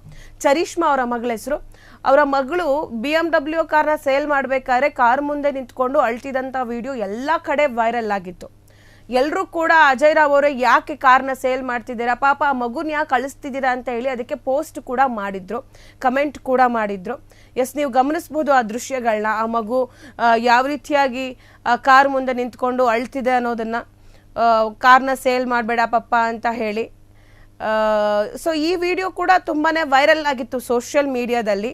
ಚರಿಷ್ಮಾ ಅವರ ಮಗಳ ಹೆಸರು. ಅವರ ಮಗಳು BMW ಕಾರ್ನ ಸೇಲ್ ಮಾಡಬೇಕಾದ್ರೆ ಕಾರ್ ಮುಂದೆ ನಿಂತ್ಕೊಂಡು ಅಳ್ತಿದಂಥ ವಿಡಿಯೋ ಎಲ್ಲ ಕಡೆ ವೈರಲ್ ಆಗಿತ್ತು. ಎಲ್ಲರೂ ಕೂಡ ಅಜಯ್ ರಾವ್ ಅವರೇ ಯಾಕೆ ಕಾರ್ನ ಸೇಲ್ ಮಾಡ್ತಿದ್ದೀರಾ, ಪಾಪ ಆ ಮಗುನ ಯಾಕೆ ಕಳಿಸ್ತಿದ್ದೀರಾ ಅಂತ ಹೇಳಿ ಅದಕ್ಕೆ ಪೋಸ್ಟ್ ಕೂಡ ಮಾಡಿದ್ರು, ಕಮೆಂಟ್ ಕೂಡ ಮಾಡಿದ್ರು. ಎಸ್, ನೀವು ಗಮನಿಸ್ಬೋದು ಆ ದೃಶ್ಯಗಳನ್ನ. ಆ ಮಗು ಯಾವ ರೀತಿಯಾಗಿ ಕಾರ್ ಮುಂದೆ ನಿಂತ್ಕೊಂಡು ಅಳ್ತಿದೆ ಅನ್ನೋದನ್ನ ಕಾರ್ನ ಸೇಲ್ ಮಾಡಬೇಡ ಪಪ್ಪ ಅಂತ ಹೇಳಿ. ಸೊ ಈ ವಿಡಿಯೋ ಕೂಡ ತುಂಬಾ ವೈರಲ್ ಆಗಿತ್ತು ಸೋಷಿಯಲ್ ಮೀಡಿಯಾದಲ್ಲಿ.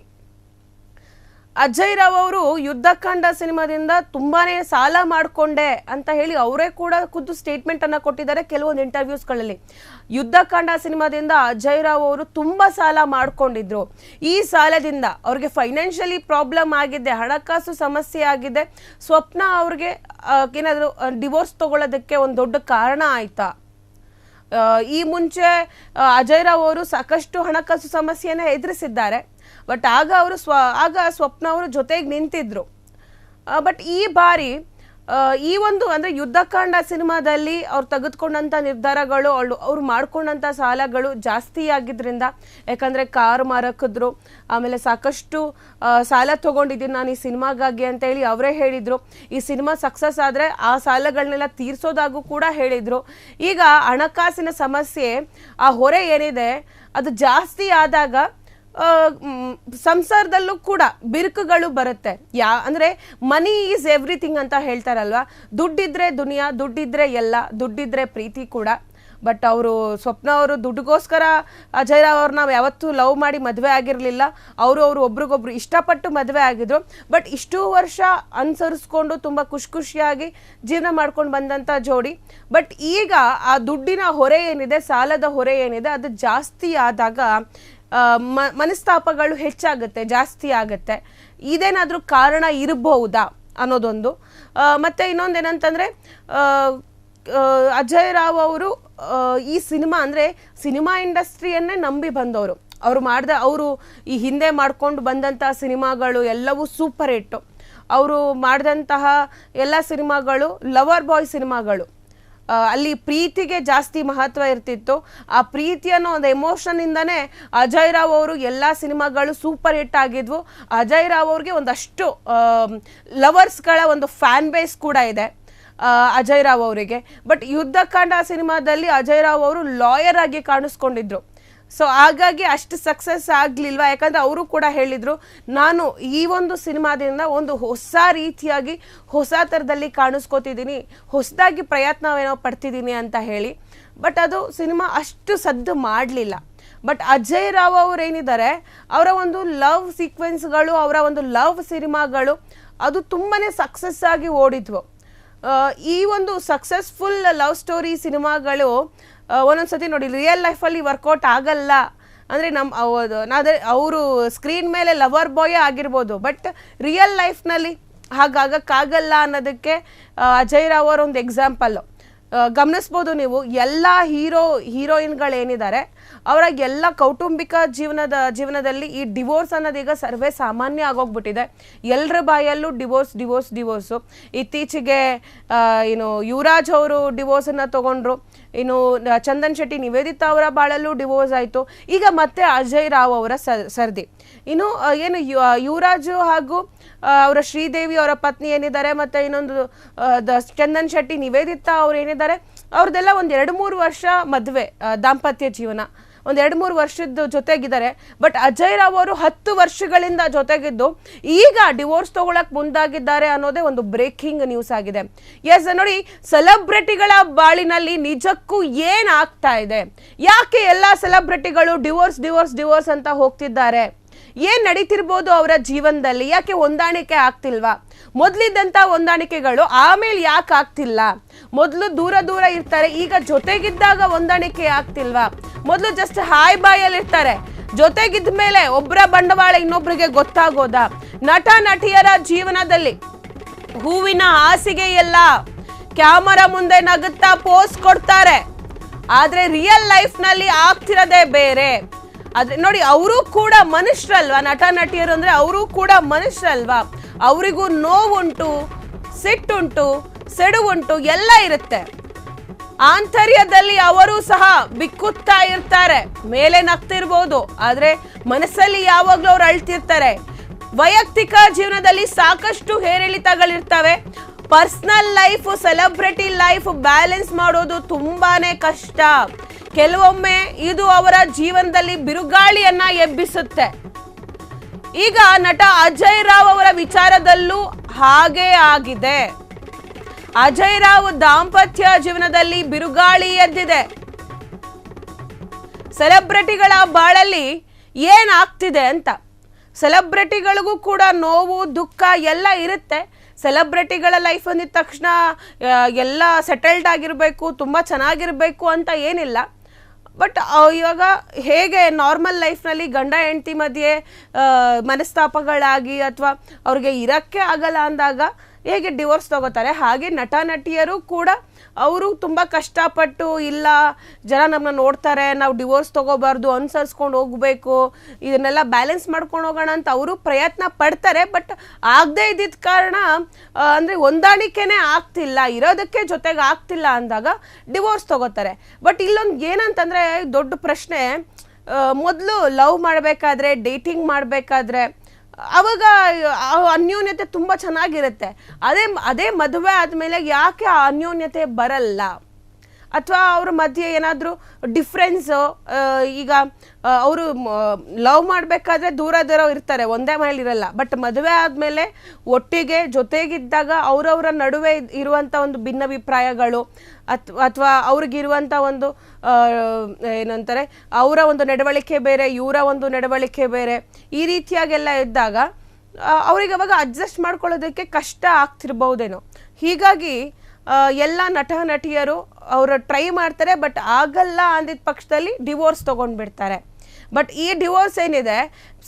ಅಜಯ್ ರಾವ್ ಅವರು ಯುದ್ಧಕಾಂಡ ಸಿನಿಮಾದಿಂದ ತುಂಬಾ ಸಾಲ ಮಾಡಿಕೊಂಡೆ ಅಂತ ಹೇಳಿ ಅವರೇ ಕೂಡ ಖುದ್ದು ಸ್ಟೇಟ್ಮೆಂಟನ್ನು ಕೊಟ್ಟಿದ್ದಾರೆ ಕೆಲವೊಂದು ಇಂಟರ್ವ್ಯೂಸ್ಗಳಲ್ಲಿ. ಯುದ್ಧಕಾಂಡ ಸಿನಿಮಾದಿಂದ ಅಜಯ್ ರಾವ್ ಅವರು ತುಂಬ ಸಾಲ ಮಾಡಿಕೊಂಡಿದ್ರು. ಈ ಸಾಲದಿಂದ ಅವ್ರಿಗೆ ಫೈನಾನ್ಷಿಯಲಿ ಪ್ರಾಬ್ಲಮ್ ಆಗಿದೆ, ಹಣಕಾಸು ಸಮಸ್ಯೆ ಆಗಿದೆ. ಸ್ವಪ್ನ ಅವ್ರಿಗೆ ಏನಾದರೂ ಡಿವೋರ್ಸ್ ತಗೊಳ್ಳೋದಕ್ಕೆ ಒಂದು ದೊಡ್ಡ ಕಾರಣ ಆಯ್ತಾ? ಈ ಮುಂಚೆ ಅಜಯ್ ರಾವ್ ಅವರು ಸಾಕಷ್ಟು ಹಣಕಾಸು ಸಮಸ್ಯೆಯನ್ನು ಎದುರಿಸಿದ್ದಾರೆ. ಬಟ್ ಆಗ ಸ್ವಪ್ನ ಅವರು ಜೊತೆಗೆ ನಿಂತಿದ್ರು. ಬಟ್ ಈ ಬಾರಿ ಈ ಒಂದು ಅಂದರೆ ಯುದ್ಧಕಾಂಡ ಸಿನಿಮಾದಲ್ಲಿ ಅವ್ರು ತೆಗೆದುಕೊಂಡಂಥ ನಿರ್ಧಾರಗಳು, ಅವ್ರು ಮಾಡ್ಕೊಂಡಂಥ ಸಾಲಗಳು ಜಾಸ್ತಿ ಆಗಿದ್ದರಿಂದ, ಯಾಕಂದರೆ ಕಾರು ಮಾರಕಿದ್ರು, ಆಮೇಲೆ ಸಾಕಷ್ಟು ಸಾಲ ತೊಗೊಂಡಿದ್ದೀನಿ ನಾನು ಈ ಸಿನಿಮಾಗಾಗಿ ಅಂತ ಹೇಳಿ ಅವರೇ ಹೇಳಿದರು. ಈ ಸಿನಿಮಾ ಸಕ್ಸಸ್ ಆದರೆ ಆ ಸಾಲಗಳನ್ನೆಲ್ಲ ತೀರಿಸೋದಾಗೂ ಕೂಡ ಹೇಳಿದರು. ಈಗ ಹಣಕಾಸಿನ ಸಮಸ್ಯೆ, ಆ ಹೊರೆ ಏನಿದೆ ಅದು ಜಾಸ್ತಿ ಆದಾಗ ಸಂಸಾರದಲ್ಲೂ ಕೂಡ ಬಿರುಕುಗಳು ಬರುತ್ತೆ. ಅಂದರೆ ಮನಿ ಈಸ್ ಎವ್ರಿಥಿಂಗ್ ಅಂತ ಹೇಳ್ತಾರಲ್ವ. ದುಡ್ಡಿದ್ರೆ ದುನಿಯಾ, ದುಡ್ಡಿದ್ರೆ ಎಲ್ಲ, ದುಡ್ಡಿದ್ರೆ ಪ್ರೀತಿ ಕೂಡ. ಬಟ್ ಅವರು ಸ್ವಪ್ನ ಅವರು ದುಡ್ಡಿಗೋಸ್ಕರ ಅಜಯ್ ರಾವ್ ಅವ್ರನ್ನ ಯಾವತ್ತೂ ಲವ್ ಮಾಡಿ ಮದುವೆ ಆಗಿರಲಿಲ್ಲ. ಅವರು ಒಬ್ರಿಗೊಬ್ರು ಇಷ್ಟಪಟ್ಟು ಮದುವೆ ಆಗಿದ್ರು. ಬಟ್ ಇಷ್ಟು ವರ್ಷ ಅನುಸರಿಸ್ಕೊಂಡು ತುಂಬ ಖುಷಿಯಾಗಿ ಜೀವನ ಮಾಡ್ಕೊಂಡು ಬಂದಂಥ ಜೋಡಿ. ಬಟ್ ಈಗ ಆ ದುಡ್ಡಿನ ಹೊರೆ ಏನಿದೆ, ಸಾಲದ ಹೊರೆ ಏನಿದೆ, ಅದು ಜಾಸ್ತಿ ಆದಾಗ ಮನಸ್ತಾಪಗಳು ಹೆಚ್ಚಾಗುತ್ತೆ, ಜಾಸ್ತಿ ಆಗುತ್ತೆ. ಇದೇನಾದರೂ ಕಾರಣ ಇರಬಹುದಾ ಅನ್ನೋದೊಂದು. ಮತ್ತು ಇನ್ನೊಂದೇನಂತಂದರೆ ಅಜಯ್ ರಾವ್ ಅವರು ಈ ಸಿನಿಮಾ ಅಂದರೆ ಸಿನಿಮಾ ಇಂಡಸ್ಟ್ರಿಯನ್ನೇ ನಂಬಿ ಬಂದವರು. ಅವರು ಈ ಹಿಂದೆ ಮಾಡ್ಕೊಂಡು ಬಂದಂಥ ಸಿನಿಮಾಗಳು ಎಲ್ಲವೂ ಸೂಪರ್ ಹಿಟ್ಟು. ಅವರು ಮಾಡಿದಂತಹ ಎಲ್ಲ ಸಿನಿಮಾಗಳು ಲವರ್ ಬಾಯ್ ಸಿನಿಮಾಗಳು. ಅಲ್ಲಿ ಪ್ರೀತಿಗೆ ಜಾಸ್ತಿ ಮಹತ್ವ ಇರ್ತಿತ್ತು. ಆ ಪ್ರೀತಿ ಅನ್ನೋ ಒಂದು ಎಮೋಷನ್ನಿಂದನೇ ಅಜಯ್ ರಾವ್ ಅವರು ಎಲ್ಲ ಸಿನಿಮಾಗಳು ಸೂಪರ್ ಹಿಟ್ ಆಗಿದ್ವು. ಅಜಯ್ ರಾವ್ ಅವ್ರಿಗೆ ಒಂದಷ್ಟು ಲವರ್ಸ್ಗಳ ಒಂದು ಫ್ಯಾನ್ ಬೇಸ್ ಕೂಡ ಇದೆ ಅಜಯ್ ರಾವ್ ಅವರಿಗೆ. ಬಟ್ ಯುದ್ಧಕಾಂಡ ಸಿನಿಮಾದಲ್ಲಿ ಅಜಯ್ ರಾವ್ ಅವರು ಲಾಯರ್ ಆಗಿ ಕಾಣಿಸ್ಕೊಂಡಿದ್ರು. ಸೊ ಹಾಗಾಗಿ ಅಷ್ಟು ಸಕ್ಸಸ್ ಆಗಲಿಲ್ವಾ? ಯಾಕಂದರೆ ಅವರು ಕೂಡ ಹೇಳಿದರು, ನಾನು ಈ ಒಂದು ಸಿನಿಮಾದಿಂದ ಒಂದು ಹೊಸ ರೀತಿಯಾಗಿ ಹೊಸ ಥರದಲ್ಲಿ ಕಾಣಿಸ್ಕೋತಿದ್ದೀನಿ, ಹೊಸದಾಗಿ ಪ್ರಯತ್ನವೇನೋ ಪಡ್ತಿದ್ದೀನಿ ಅಂತ ಹೇಳಿ. ಬಟ್ ಅದು ಸಿನಿಮಾ ಅಷ್ಟು ಸದ್ದು ಮಾಡಲಿಲ್ಲ. ಬಟ್ ಅಜಯ್ ರಾವ್ ಅವರೇನಿದ್ದಾರೆ, ಅವರ ಒಂದು ಲವ್ ಸೀಕ್ವೆನ್ಸ್ಗಳು, ಅವರ ಒಂದು ಲವ್ ಸಿನಿಮಾಗಳು ಅದು ತುಂಬಾ ಸಕ್ಸಸ್ ಆಗಿ ಓಡಿದ್ವು. ಈ ಒಂದು ಸಕ್ಸಸ್ಫುಲ್ ಲವ್ ಸ್ಟೋರಿ ಸಿನಿಮಾಗಳು ಒಂದೊಂದ್ಸತಿ ನೋಡಿ ರಿಯಲ್ ಲೈಫಲ್ಲಿ ವರ್ಕೌಟ್ ಆಗಲ್ಲ. ಅಂದರೆ ಅವರು ಸ್ಕ್ರೀನ್ ಮೇಲೆ ಲವರ್ ಬಾಯೇ ಆಗಿರ್ಬೋದು, ಬಟ್ ರಿಯಲ್ ಲೈಫ್ನಲ್ಲಿ ಹಾಗಾಗಕ್ಕಾಗಲ್ಲ ಅನ್ನೋದಕ್ಕೆ ಅಜಯ್ ರಾವ್ ಅವರ ಒಂದು ಎಕ್ಸಾಂಪಲ್ಲು ಗಮನಿಸ್ಬೋದು ನೀವು. ಎಲ್ಲ ಹೀರೋಯಿನ್ಗಳೇನಿದ್ದಾರೆ ಅವರ ಎಲ್ಲ ಕೌಟುಂಬಿಕ ಜೀವನದಲ್ಲಿ ಈ ಡಿವೋರ್ಸ್ ಅನ್ನೋದೀಗ ಸರ್ವೇ ಸಾಮಾನ್ಯ ಆಗೋಗ್ಬಿಟ್ಟಿದೆ. ಎಲ್ಲರ ಬಾಯಲ್ಲೂ ಡಿವೋರ್ಸು. ಇತ್ತೀಚೆಗೆ ಯುವರಾಜ್ ಅವರು ಡಿವೋರ್ಸನ್ನು ತಗೊಂಡ್ರು. ಇನ್ನು ಚಂದನ್ ಶೆಟ್ಟಿ, ನಿವೇದಿತಾ ಅವರ ಬಾಳಲ್ಲೂ ಡಿವೋರ್ಸ್ ಆಯಿತು. ಈಗ ಮತ್ತೆ ಅಜಯ್ ರಾವ್ ಅವರ ಸರ್ದಿ. ಇನ್ನು ಯುವರಾಜು ಹಾಗೂ ಅವರ ಶ್ರೀದೇವಿ ಅವರ ಪತ್ನಿ ಏನಿದ್ದಾರೆ, ಮತ್ತು ಇನ್ನೊಂದು ಚಂದನ್ ಶೆಟ್ಟಿ, ನಿವೇದಿತಾ ಅವ್ರು ಏನಿದ್ದಾರೆ, ಅವ್ರದ್ದೆಲ್ಲ ಒಂದು 2-3 ವರ್ಷ ಮದುವೆ, ದಾಂಪತ್ಯ ಜೀವನ, ಒಂದು 2-3 ವರ್ಷದ ಜೊತೆಗಿದ್ದಾರೆ. ಬಟ್ ಅಜಯ್ ರಾವ್ ಅವರು 10 ವರ್ಷಗಳಿಂದ ಜೊತೆಗಿದ್ದು ಈಗ ಡಿವೋರ್ಸ್ ತಗೊಳಕ್ ಮುಂದಾಗಿದ್ದಾರೆ ಅನ್ನೋದೇ ಒಂದು ಬ್ರೇಕಿಂಗ್ ನ್ಯೂಸ್ ಆಗಿದೆ. ಎಸ್ ನೋಡಿ, ಸೆಲೆಬ್ರಿಟಿಗಳ ಬಾಳಿನಲ್ಲಿ ನಿಜಕ್ಕೂ ಏನ್ ಆಗ್ತಾ ಇದೆ? ಯಾಕೆ ಎಲ್ಲ ಸೆಲೆಬ್ರಿಟಿಗಳು ಡಿವೋರ್ಸ್ ಅಂತ ಹೋಗ್ತಿದ್ದಾರೆ? ಏನ್ ನಡೀತಿರ್ಬೋದು ಅವರ ಜೀವನದಲ್ಲಿ? ಯಾಕೆ ಹೊಂದಾಣಿಕೆ ಆಗ್ತಿಲ್ವಾ? ಮೊದಲಿದ್ದಂಥ ಹೊಂದಾಣಿಕೆಗಳು ಆಮೇಲೆ ಯಾಕೆ ಆಗ್ತಿಲ್ಲ? ಮೊದಲು ದೂರ ಇರ್ತಾರೆ, ಈಗ ಜೊತೆಗಿದ್ದಾಗ ಹೊಂದಾಣಿಕೆ ಆಗ್ತಿಲ್ವಾ? ಮೊದಲು ಜಸ್ಟ್ ಹಾಯ್ ಬಾಯಲ್ಲಿ ಇರ್ತಾರೆ, ಜೊತೆಗಿದ್ದ ಮೇಲೆ ಒಬ್ಬರ ಬಂಡವಾಳ ಇನ್ನೊಬ್ರಿಗೆ ಗೊತ್ತಾಗೋದಾ? ನಟ ನಟಿಯರ ಜೀವನದಲ್ಲಿ ಹೂವಿನ ಹಾಸಿಗೆ ಎಲ್ಲ ಕ್ಯಾಮರಾ ಮುಂದೆ ನಗುತ್ತಾ ಪೋಸ್ ಕೊಡ್ತಾರೆ, ಆದ್ರೆ ರಿಯಲ್ ಲೈಫ್ ನಲ್ಲಿ ಆಗ್ತಿರೋದೇ ಬೇರೆ. ಆದ್ರೆ ನೋಡಿ, ಅವರು ಕೂಡ ಮನುಷ್ಯರಲ್ವಾ? ನಟ ನಟಿಯರು ಅಂದ್ರೆ ಅವರು ಕೂಡ ಮನುಷ್ಯರಲ್ವಾ? ಅವರಿಗೂ ನೋವುಂಟು, ಸಿಟ್ಟುಂಟು, ಸೆಡುವುಂಟು, ಎಲ್ಲ ಇರುತ್ತೆ. ಆಂತರ್ಯದಲ್ಲಿ ಅವರು ಸಹ ಬಿಕ್ಕುತ್ತಾ ಇರ್ತಾರೆ. ಮೇಲೆ ನಗ್ತಿರ್ಬೋದು, ಆದ್ರೆ ಮನಸ್ಸಲ್ಲಿ ಯಾವಾಗ್ಲೂ ಅವ್ರು ಅಳ್ತಿರ್ತಾರೆ. ವೈಯಕ್ತಿಕ ಜೀವನದಲ್ಲಿ ಸಾಕಷ್ಟು ಏರಿಳಿತಗಳಿರ್ತವೆ. Personal life, celebrity life balance ಮಾಡೋದು ತುಂಬಾನೇ ಕಷ್ಟ. ಕೆಲವೊಮ್ಮೆ ಇದು ಅವರ ಜೀವನದಲ್ಲಿ ಬಿರುಗಾಳಿಯನ್ನ ಎಬ್ಬಿಸುತ್ತೆ. ಈಗ ನಟ ಅಜಯ್ ರಾವ್ ಅವರ ವಿಚಾರದಲ್ಲೂ ಹಾಗೇ ಆಗಿದೆ. ಅಜಯ್ ರಾವ್ ದಾಂಪತ್ಯ ಜೀವನದಲ್ಲಿ ಬಿರುಗಾಳಿ ಎದ್ದಿದೆ. ಸೆಲೆಬ್ರಿಟಿಗಳ ಬಾಳಲ್ಲಿ ಏನಾಗ್ತಿದೆ ಅಂತ. ಸೆಲೆಬ್ರಿಟಿಗಳಿಗೂ ಕೂಡ ನೋವು ದುಃಖ ಎಲ್ಲ ಇರುತ್ತೆ. ಸೆಲೆಬ್ರಿಟಿಗಳ ಲೈಫ್ ಅಂದಿದ ತಕ್ಷಣ ಎಲ್ಲ ಸೆಟಲ್ಡ್ ಆಗಿರಬೇಕು, ತುಂಬ ಚೆನ್ನಾಗಿರಬೇಕು ಅಂತ ಏನಿಲ್ಲ. ಬಟ್ ಇವಾಗ ಹೇಗೆ ನಾರ್ಮಲ್ ಲೈಫ್ನಲ್ಲಿ ಗಂಡ ಹೆಂಡತಿ ಮಧ್ಯೆ ಮನಸ್ತಾಪಗಳಾಗಿ ಅಥವಾ ಅವ್ರಿಗೆ ಇರೋಕ್ಕೆ ಆಗಲ್ಲ ಅಂದಾಗ ಹೇಗೆ ಡಿವೋರ್ಸ್ ತಗೋತಾರೆ, ಹಾಗೆ ನಟ ನಟಿಯರು ಕೂಡ ಅವರು ತುಂಬ ಕಷ್ಟಪಟ್ಟು ಇಲ್ಲ ಜನ ನಮ್ಮನ್ನ ನೋಡ್ತಾರೆ, ನಾವು ಡಿವೋರ್ಸ್ ತಗೋಬಾರ್ದು, ಅನುಸರಿಸ್ಕೊಂಡು ಹೋಗಬೇಕು, ಇದನ್ನೆಲ್ಲ ಬ್ಯಾಲೆನ್ಸ್ ಮಾಡ್ಕೊಂಡು ಹೋಗೋಣ ಅಂತ ಅವರು ಪ್ರಯತ್ನ ಪಡ್ತಾರೆ. ಬಟ್ ಆಗದೆ ಇದ್ದಿದ್ದ ಕಾರಣ ಅಂದರೆ ಹೊಂದಾಣಿಕೆನೇ ಆಗ್ತಿಲ್ಲ, ಇರೋದಕ್ಕೆ ಜೊತೆಗೆ ಆಗ್ತಿಲ್ಲ ಅಂದಾಗ ಡಿವೋರ್ಸ್ ತಗೋತಾರೆ. ಬಟ್ ಇಲ್ಲೊಂದು ಏನಂತಂದರೆ ದೊಡ್ಡ ಪ್ರಶ್ನೆ, ಮೊದಲು ಲವ್ ಮಾಡಬೇಕಾದ್ರೆ ಡೇಟಿಂಗ್ ಮಾಡಬೇಕಾದ್ರೆ ಅವಾಗ ಅನ್ಯೋನ್ಯತೆ ತುಂಬ ಚೆನ್ನಾಗಿರುತ್ತೆ. ಅದೇ ಮದುವೆ ಆದಮೇಲೆ ಯಾಕೆ ಆ ಅನ್ಯೋನ್ಯತೆ ಬರಲ್ಲ? ಅಥವಾ ಅವ್ರ ಮಧ್ಯೆ ಏನಾದರೂ ಡಿಫ್ರೆನ್ಸು, ಈಗ ಅವರು ಲವ್ ಮಾಡಬೇಕಾದ್ರೆ ದೂರ ದೂರ ಇರ್ತಾರೆ, ಒಂದೇ ಮನೇಲಿ ಇರಲ್ಲ. ಬಟ್ ಮದುವೆ ಆದಮೇಲೆ ಒಟ್ಟಿಗೆ ಜೊತೆಗಿದ್ದಾಗ ಅವರವರ ನಡುವೆ ಇರುವಂಥ ಒಂದು ಭಿನ್ನಾಭಿಪ್ರಾಯಗಳು ಅಥವಾ ಅವ್ರಿಗಿರುವಂಥ ಒಂದು ಏನಂತಾರೆ ಅವರ ಒಂದು ನಡವಳಿಕೆ ಬೇರೆ, ಇವರ ಒಂದು ನಡವಳಿಕೆ ಬೇರೆ, ಈ ರೀತಿಯಾಗೆಲ್ಲ ಇದ್ದಾಗ ಅವ್ರಿಗೆ ಅವಾಗ ಅಡ್ಜಸ್ಟ್ ಮಾಡ್ಕೊಳ್ಳೋದಕ್ಕೆ ಕಷ್ಟ ಆಗ್ತಿರ್ಬೋದೇನೋ. ಹೀಗಾಗಿ ಎಲ್ಲ ನಟ ನಟಿಯರು ಅವರು ಟ್ರೈ ಮಾಡ್ತಾರೆ, ಬಟ್ ಆಗಲ್ಲ ಅಂದಿದ್ದ ಪಕ್ಷದಲ್ಲಿ ಡಿವೋರ್ಸ್ ತೊಗೊಂಡ್ಬಿಡ್ತಾರೆ. ಬಟ್ ಈ ಡಿವೋರ್ಸ್ ಏನಿದೆ,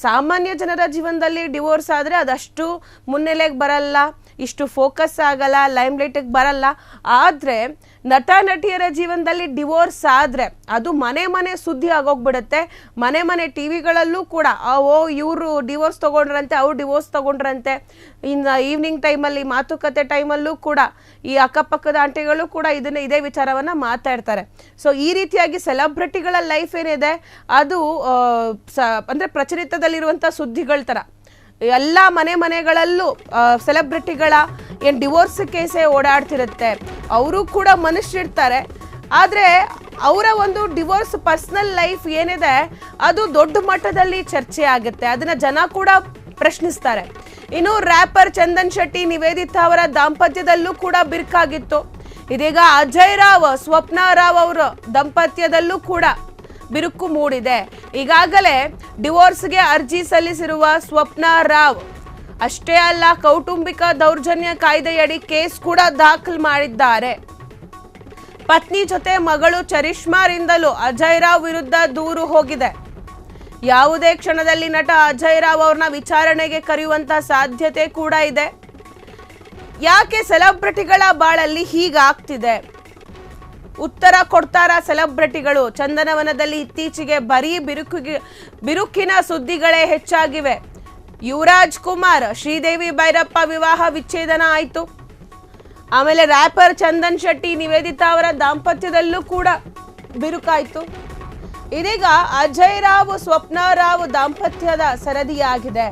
ಸಾಮಾನ್ಯ ಜನರ ಜೀವನದಲ್ಲಿ ಡಿವೋರ್ಸ್ ಆದರೆ ಅದಷ್ಟು ಮುನ್ನೆಲೆಗೆ ಬರಲ್ಲ, ಇಷ್ಟು ಫೋಕಸ್ ಆಗಲ್ಲ, ಲೈಮ್ ಲೈಟಿಗೆ ಬರಲ್ಲ. ಆದರೆ ನಟ ನಟಿಯರ ಜೀವನದಲ್ಲಿ ಡಿವೋರ್ಸ್ ಆದರೆ ಅದು ಮನೆ ಮನೆ ಸುದ್ದಿ ಆಗೋಗ್ಬಿಡುತ್ತೆ. ಮನೆ ಮನೆ ಟಿ ವಿಗಳಲ್ಲೂ ಕೂಡ ಇವರು ಡಿವೋರ್ಸ್ ತೊಗೊಂಡ್ರಂತೆ, ಅವ್ರು ಡಿವೋರ್ಸ್ ತೊಗೊಂಡ್ರಂತೆ, ಇನ್ನು ಈವ್ನಿಂಗ್ ಟೈಮಲ್ಲಿ ಮಾತುಕತೆ ಟೈಮಲ್ಲೂ ಕೂಡ ಈ ಅಕ್ಕಪಕ್ಕದ ಆಂಟಿಗಳು ಕೂಡ ಇದೇ ವಿಚಾರವನ್ನು ಮಾತಾಡ್ತಾರೆ. ಸೊ ಈ ರೀತಿಯಾಗಿ ಸೆಲೆಬ್ರಿಟಿಗಳ ಲೈಫ್ ಏನಿದೆ ಅದು ಅಂದರೆ ಪ್ರಚಲಿತದಲ್ಲಿರುವಂಥ ಸುದ್ದಿಗಳ ಥರ ಎಲ್ಲ ಮನೆಗಳಲ್ಲೂ ಸೆಲೆಬ್ರಿಟಿಗಳ ಏನು ಡಿವೋರ್ಸ್ ಕೇಸೇ ಓಡಾಡ್ತಿರುತ್ತೆ. ಅವರು ಕೂಡ ಮನುಷ್ಯರಿರ್ತಾರೆ, ಆದರೆ ಅವರ ಒಂದು ಡಿವೋರ್ಸ್ ಪರ್ಸನಲ್ ಲೈಫ್ ಏನಿದೆ ಅದು ದೊಡ್ಡ ಮಟ್ಟದಲ್ಲಿ ಚರ್ಚೆ ಆಗುತ್ತೆ, ಅದನ್ನು ಜನ ಕೂಡ ಪ್ರಶ್ನಿಸ್ತಾರೆ. ಇನ್ನು ರ್ಯಾಪರ್ ಚಂದನ್ ಶೆಟ್ಟಿ ನಿವೇದಿತಾ ಅವರ ದಾಂಪತ್ಯದಲ್ಲೂ ಕೂಡ ಬಿರುಕಾಗಿತ್ತು. ಇದೀಗ ಅಜಯ್ ರಾವ್ ಸ್ವಪ್ನಾ ರಾವ್ ಅವರ ದಾಂಪತ್ಯದಲ್ಲೂ ಕೂಡ ಬಿರುಕು ಮೂಡಿದೆ. ಈಗಾಗಲೇ ಡಿವೋರ್ಸ್ಗೆ ಅರ್ಜಿ ಸಲ್ಲಿಸಿರುವ ಸ್ವಪ್ನಾ ರಾವ್ ಅಷ್ಟೇ ಅಲ್ಲ, ಕೌಟುಂಬಿಕ ದೌರ್ಜನ್ಯ ಕಾಯ್ದೆಯಡಿ ಕೇಸ್ ಕೂಡ ದಾಖಲು ಮಾಡಿದ್ದಾರೆ. ಪತ್ನಿ ಜೊತೆ ಮಗಳು ಚರಿಷ್ಮಾರಿಂದಲೂ ಅಜಯ್ ರಾವ್ ವಿರುದ್ಧ ದೂರು ಹೋಗಿದೆ. ಯಾವುದೇ ಕ್ಷಣದಲ್ಲಿ ನಟ ಅಜಯ್ ರಾವ್ ಅವ್ರನ್ನ ವಿಚಾರಣೆಗೆ ಕರೆಯುವಂತ ಸಾಧ್ಯತೆ ಕೂಡ ಇದೆ. ಯಾಕೆ ಸೆಲೆಬ್ರಿಟಿಗಳ ಬಾಳಲ್ಲಿ ಹೀಗಾಗ್ತಿದೆ? ಉತ್ತರ ಕೊಡ್ತಾರ ಸೆಲೆಬ್ರಿಟಿಗಳು. ಚಂದನವನದಲ್ಲಿ ಇತ್ತೀಚೆಗೆ ಬರೀ ಬಿರುಕಿನ ಸುದ್ದಿಗಳೇ ಹೆಚ್ಚಾಗಿವೆ. ಯುವರಾಜ್ ಕುಮಾರ್ ಶ್ರೀದೇವಿ ಭೈರಪ್ಪ ವಿವಾಹ ವಿಚ್ಛೇದನ ಆಯಿತು. ಆಮೇಲೆ ರ್ಯಾಪರ್ ಚಂದನ್ ಶೆಟ್ಟಿ ನಿವೇದಿತಾ ಅವರ ದಾಂಪತ್ಯದಲ್ಲೂ ಕೂಡ ಬಿರುಕಾಯಿತು. ಇದೀಗ ಅಜಯ್ ರಾವ್ ಸ್ವಪ್ನಾ ರಾವ್ ದಾಂಪತ್ಯದ ಸರದಿಯಾಗಿದೆ.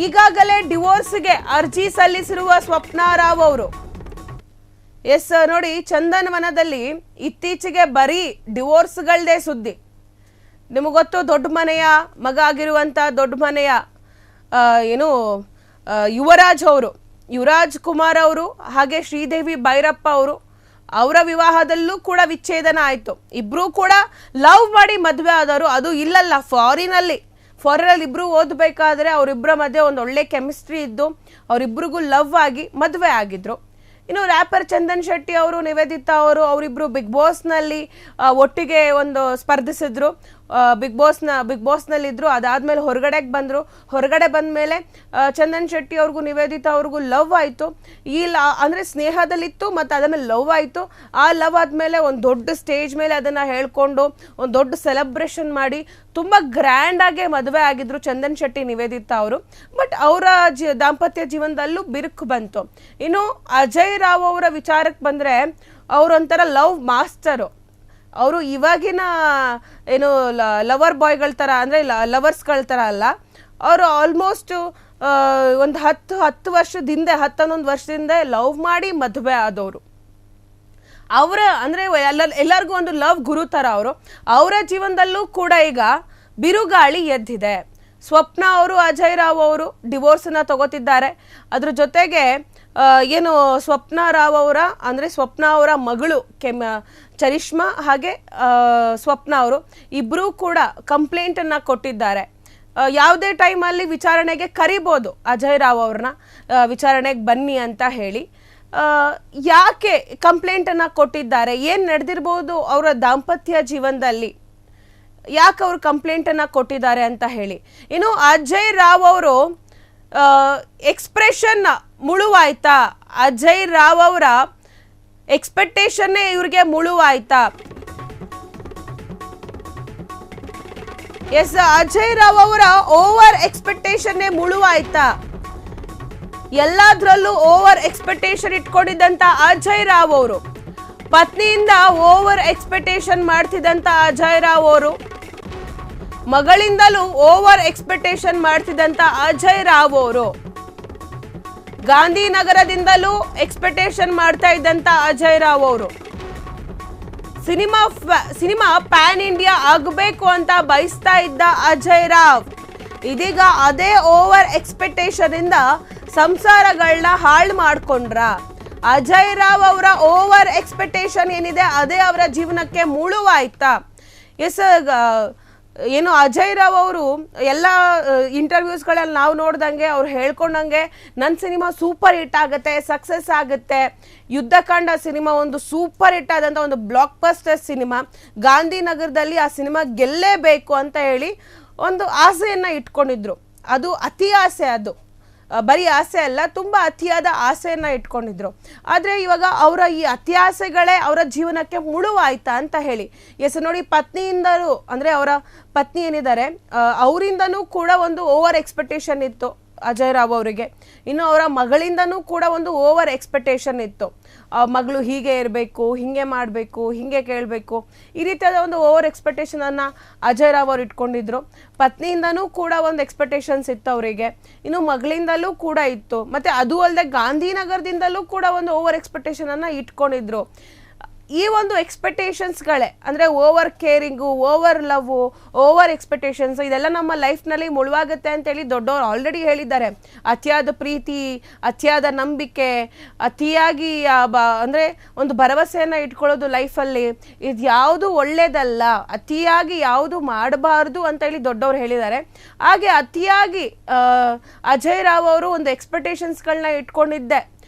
ಈಗಾಗಲೇ ಡಿವೋರ್ಸ್ಗೆ ಅರ್ಜಿ ಸಲ್ಲಿಸಿರುವ ಸ್ವಪ್ನಾ ರಾವ್ ಅವರು ನೋಡಿ, ಚಂದನವನದಲ್ಲಿ ಇತ್ತೀಚೆಗೆ ಬರೀ ಡಿವೋರ್ಸ್ಗಳದೇ ಸುದ್ದಿ. ನಿಮಗೆ ಗೊತ್ತು, ದೊಡ್ಡ ಮನೆಯ ಮಗ ಆಗಿರುವಂಥ ದೊಡ್ಡ ಮನೆಯ ಯುವರಾಜ್ ಕುಮಾರ್ ಅವರು ಹಾಗೆ ಶ್ರೀದೇವಿ ಭೈರಪ್ಪ ಅವರು ಅವರ ವಿವಾಹದಲ್ಲೂ ಕೂಡ ವಿಚ್ಛೇದನ ಆಯಿತು. ಇಬ್ಬರೂ ಕೂಡ ಲವ್ ಮಾಡಿ ಮದುವೆ ಆದವರು. ಅದು ಇಲ್ಲಲ್ಲ, ಫಾರಿನಲ್ಲಿ ಇಬ್ಬರು ಓದಬೇಕಾದ್ರೆ ಅವರಿಬ್ಬರ ಮಧ್ಯೆ ಒಂದು ಒಳ್ಳೆ ಕೆಮಿಸ್ಟ್ರಿ ಇದ್ದು ಅವರಿಬ್ಬರಿಗೂ ಲವ್ ಆಗಿ ಮದುವೆ ಆಗಿದ್ರು. ಇನ್ನು ರ್ಯಾಪರ್ ಚಂದನ್ ಶೆಟ್ಟಿ ಅವರು ನಿವೇದಿತಾ ಅವರು ಅವರಿಬ್ಬರು ಬಿಗ್ ಬಾಸ್ನಲ್ಲಿ ಒಟ್ಟಿಗೆ ಒಂದು ಸ್ಪರ್ಧಿಸಿದ್ರು. ಬಿಗ್ ಬಾಸ್ನಲ್ಲಿದ್ದರು. ಅದಾದಮೇಲೆ ಹೊರಗಡೆಗೆ ಬಂದರು. ಹೊರಗಡೆ ಬಂದ ಮೇಲೆ ಚಂದನ್ ಶೆಟ್ಟಿ ಅವ್ರಿಗೂ ನಿವೇದಿತಾ ಅವ್ರಿಗೂ ಲವ್ ಆಯಿತು. ಅಂದರೆ ಸ್ನೇಹದಲ್ಲಿತ್ತು ಮತ್ತು ಅದನ್ನು ಲವ್ ಆಯಿತು. ಆ ಲವ್ ಆದಮೇಲೆ ಒಂದು ದೊಡ್ಡ ಸ್ಟೇಜ್ ಮೇಲೆ ಅದನ್ನು ಹೇಳ್ಕೊಂಡು ಒಂದು ದೊಡ್ಡ ಸೆಲೆಬ್ರೇಷನ್ ಮಾಡಿ ತುಂಬ ಗ್ರ್ಯಾಂಡಾಗೆ ಮದುವೆ ಆಗಿದ್ರು ಚಂದನ್ ಶೆಟ್ಟಿ ನಿವೇದಿತಾ ಅವರು. ಬಟ್ ಅವರ ದಾಂಪತ್ಯ ಜೀವನದಲ್ಲೂ ಬಿರುಕು ಬಂತು. ಇನ್ನು ಅಜಯ್ ರಾವ್ ಅವರ ವಿಚಾರಕ್ಕೆ ಬಂದರೆ ಅವರೊಂಥರ ಲವ್ ಮಾಸ್ಟರು. ಅವರು ಇವಾಗಿನ ಲವರ್ ಬಾಯ್ಗಳ ಥರ ಅಂದರೆ ಲವರ್ಸ್ಗಳ ಥರ ಅಲ್ಲ. ಅವರು ಆಲ್ಮೋಸ್ಟ್ ಒಂದು 10 ವರ್ಷದಿಂದ 11 ವರ್ಷದಿಂದ ಲವ್ ಮಾಡಿ ಮದುವೆ ಆದವರು. ಅವರ ಅಂದರೆ ಎಲ್ಲರಿಗೂ ಒಂದು ಲವ್ ಗುರು ಥರ ಅವರು. ಅವರ ಜೀವನದಲ್ಲೂ ಕೂಡ ಈಗ ಬಿರುಗಾಳಿ ಎದ್ದಿದೆ. ಸ್ವಪ್ನಾ ಅವರು ಅಜಯ್ ರಾವ್ ಅವರು ಡಿವೋರ್ಸನ್ನ ತಗೋತಿದ್ದಾರೆ. ಅದ್ರ ಜೊತೆಗೆ ಏನು ಸ್ವಪ್ನ ರಾವ್ ಅವರ ಅಂದರೆ ಸ್ವಪ್ನ ಅವರ ಮಗಳು ಚರಿಷ್ಮಾ ಹಾಗೆ ಸ್ವಪ್ನ ಅವರು ಇಬ್ಬರೂ ಕೂಡ ಕಂಪ್ಲೇಂಟನ್ನು ಕೊಟ್ಟಿದ್ದಾರೆ. ಯಾವುದೇ ಟೈಮಲ್ಲಿ ವಿಚಾರಣೆಗೆ ಕರಿಬೋದು ಅಜಯ್ ರಾವ್ ಅವ್ರನ್ನ, ವಿಚಾರಣೆಗೆ ಬನ್ನಿ ಅಂತ ಹೇಳಿ. ಯಾಕೆ ಕಂಪ್ಲೇಂಟನ್ನು ಕೊಟ್ಟಿದ್ದಾರೆ, ಏನು ನಡೆದಿರ್ಬೋದು ಅವರ ದಾಂಪತ್ಯ ಜೀವನದಲ್ಲಿ, ಯಾಕೆ ಅವರು ಕಂಪ್ಲೇಂಟನ್ನು ಕೊಟ್ಟಿದ್ದಾರೆ ಅಂತ ಹೇಳಿ. ಇನ್ನು ಅಜಯ್ ರಾವ್ ಅವರು ಎಕ್ಸ್ಪ್ರೆಷನ್ ಮುಳುವಾಯ್ತಾ, ಅಜಯ್ ರಾವ್ ಅವರ ಎಕ್ಸ್ಪೆಕ್ಟೇಷನ್ನೇ ಇವ್ರಿಗೆ ಮುಳುವಾಯ್ತಾ? ಎಸ್, ಅಜಯ್ ರಾವ್ ಅವರ ಓವರ್ ಎಕ್ಸ್ಪೆಕ್ಟೇಷನ್ನೇ ಮುಳುವಾಯ್ತಾ? ಎಲ್ಲದರಲ್ಲೂ ಓವರ್ ಎಕ್ಸ್ಪೆಕ್ಟೇಷನ್ ಇಟ್ಕೊಂಡಿದ್ದಂತ ಅಜಯ್ ರಾವ್ ಅವರು, ಪತ್ನಿಯಿಂದ ಓವರ್ ಎಕ್ಸ್ಪೆಕ್ಟೇಷನ್ ಮಾಡ್ತಿದ್ದಂತ ಅಜಯ್ ರಾವ್ ಅವರು, ಮಗಳಿಂದಲೂ ಓವರ್ ಎಕ್ಸ್ಪೆಕ್ಟೇಷನ್ ಮಾಡ್ತಿದ್ದಂತ ಅಜಯ್ ರಾವ್ ಅವರು, ಗಾಂಧಿನಗರದಿಂದಲೂ ಎಕ್ಸ್ಪೆಕ್ಟೇಷನ್ ಮಾಡ್ತಾ ಇದ್ದಂತ ಅಜಯ್ ರಾವ್ ಅವರು, ಸಿನಿಮಾ ಪ್ಯಾನ್ ಇಂಡಿಯಾ ಆಗಬೇಕು ಅಂತ ಬಯಸ್ತಾ ಇದ್ದ ಅಜಯ್ ರಾವ್ ಇದೀಗ ಅದೇ ಓವರ್ ಎಕ್ಸ್ಪೆಕ್ಟೇಷನ್ ಇಂದ ಸಂಸಾರಗಳನ್ನ ಹಾಳು ಮಾಡ್ಕೊಂಡ್ರ? ಅಜಯ್ ರಾವ್ ಅವರ ಓವರ್ ಎಕ್ಸ್ಪೆಕ್ಟೇಷನ್ ಏನಿದೆ ಅದೇ ಅವರ ಜೀವನಕ್ಕೆ ಮುಳುವಾಯ್ತಾ? ಎಸ್, ಏನು ಅಜಯ್ ರಾವ್ ಅವರು ಎಲ್ಲ ಇಂಟರ್ವ್ಯೂಸ್ಗಳಲ್ಲಿ ನಾವು ನೋಡ್ದಂಗೆ ಅವ್ರು ಹೇಳ್ಕೊಂಡಂಗೆ ನನ್ನ ಸಿನಿಮಾ ಸೂಪರ್ ಹಿಟ್ ಆಗುತ್ತೆ, ಸಕ್ಸಸ್ ಆಗುತ್ತೆ, ಯುದ್ಧಕಾಂಡ ಸಿನಿಮಾ ಒಂದು ಸೂಪರ್ ಹಿಟ್ ಆದಂಥ ಒಂದು ಬ್ಲಾಕ್ ಬಸ್ಟರ್ ಸಿನಿಮಾ, ಗಾಂಧಿನಗರದಲ್ಲಿ ಆ ಸಿನಿಮಾ ಗೆಲ್ಲೇಬೇಕು ಅಂತ ಹೇಳಿ ಒಂದು ಆಸೆಯನ್ನು ಇಟ್ಕೊಂಡಿದ್ರು. ಅದು ಅತಿ ಆಸೆ, ಅದು ಬರೀ ಆಸೆ ಅಲ್ಲ, ತುಂಬ ಅತಿಯಾದ ಆಸೆಯನ್ನು ಇಟ್ಕೊಂಡಿದ್ರು. ಆದರೆ ಇವಾಗ ಅವರ ಈ ಅತಿ ಆಸೆಗಳೇ ಅವರ ಜೀವನಕ್ಕೆ ಮುಳುವಾಯ್ತಾ ಅಂತ ಹೇಳಿ. ಎಸ್ ನೋಡಿ, ಪತ್ನಿಯಿಂದಲೂ ಅಂದರೆ ಅವರ ಪತ್ನಿ ಏನಿದ್ದಾರೆ ಅವರಿಂದನೂ ಕೂಡ ಒಂದು ಓವರ್ ಎಕ್ಸ್ಪೆಕ್ಟೇಷನ್ ಇತ್ತು ಅಜಯ್ ರಾವ್ ಅವರಿಗೆ. ಇನ್ನು ಅವರ ಮಗಳಿಂದನೂ ಕೂಡ ಒಂದು ಓವರ್ ಎಕ್ಸ್ಪೆಕ್ಟೇಷನ್ ಇತ್ತು, ಮಗಳು ಹೀಗೆ ಇರಬೇಕು, ಹೀಗೆ ಮಾಡಬೇಕು, ಹೀಗೆ ಕೇಳಬೇಕು, ಈ ರೀತಿಯಾದ ಒಂದು ಓವರ್ ಎಕ್ಸ್ಪೆಕ್ಟೇಷನನ್ನು ಅಜಯ್ ರಾವ್ ಅವರು ಇಟ್ಕೊಂಡಿದ್ರು. ಪತ್ನಿಯಿಂದನೂ ಕೂಡ ಒಂದು ಎಕ್ಸ್ಪೆಕ್ಟೇಷನ್ಸ್ ಇತ್ತು ಅವರಿಗೆ, ಇನ್ನು ಮಗಳಿಂದಲೂ ಕೂಡ ಇತ್ತು, ಮತ್ತು ಅದು ಅಲ್ಲದೆ ಗಾಂಧಿನಗರದಿಂದಲೂ ಕೂಡ ಒಂದು ಓವರ್ ಎಕ್ಸ್ಪೆಕ್ಟೇಷನನ್ನು ಇಟ್ಕೊಂಡಿದ್ರು. ಈ ಒಂದು ಎಕ್ಸ್ಪೆಕ್ಟೇಷನ್ಸ್ಗಳೇ ಅಂದರೆ over caring, over love, over expectations ಇದೆಲ್ಲ ನಮ್ಮ ಲೈಫ್ನಲ್ಲಿ ಮುಳುವಾಗುತ್ತೆ ಅಂತೇಳಿ ದೊಡ್ಡವರು ಆಲ್ರೆಡಿ ಹೇಳಿದ್ದಾರೆ. ಅತಿಯಾದ ಪ್ರೀತಿ, ಅತಿಯಾದ ನಂಬಿಕೆ, ಅತಿಯಾಗಿ ಅಂದರೆ ಒಂದು ಭರವಸೆಯನ್ನು ಇಟ್ಕೊಳ್ಳೋದು ಲೈಫಲ್ಲಿ, ಇದು ಯಾವುದು ಒಳ್ಳೆಯದಲ್ಲ, ಅತಿಯಾಗಿ ಯಾವುದು ಮಾಡಬಾರ್ದು ಅಂತೇಳಿ ದೊಡ್ಡವರು ಹೇಳಿದ್ದಾರೆ. ಹಾಗೆ ಅತಿಯಾಗಿ ಅಜಯ್ ರಾವ್ ಅವರು ಒಂದು ಎಕ್ಸ್ಪೆಕ್ಟೇಷನ್ಸ್ಗಳನ್ನ ಇಟ್ಕೊಂಡಿದ್ದೆ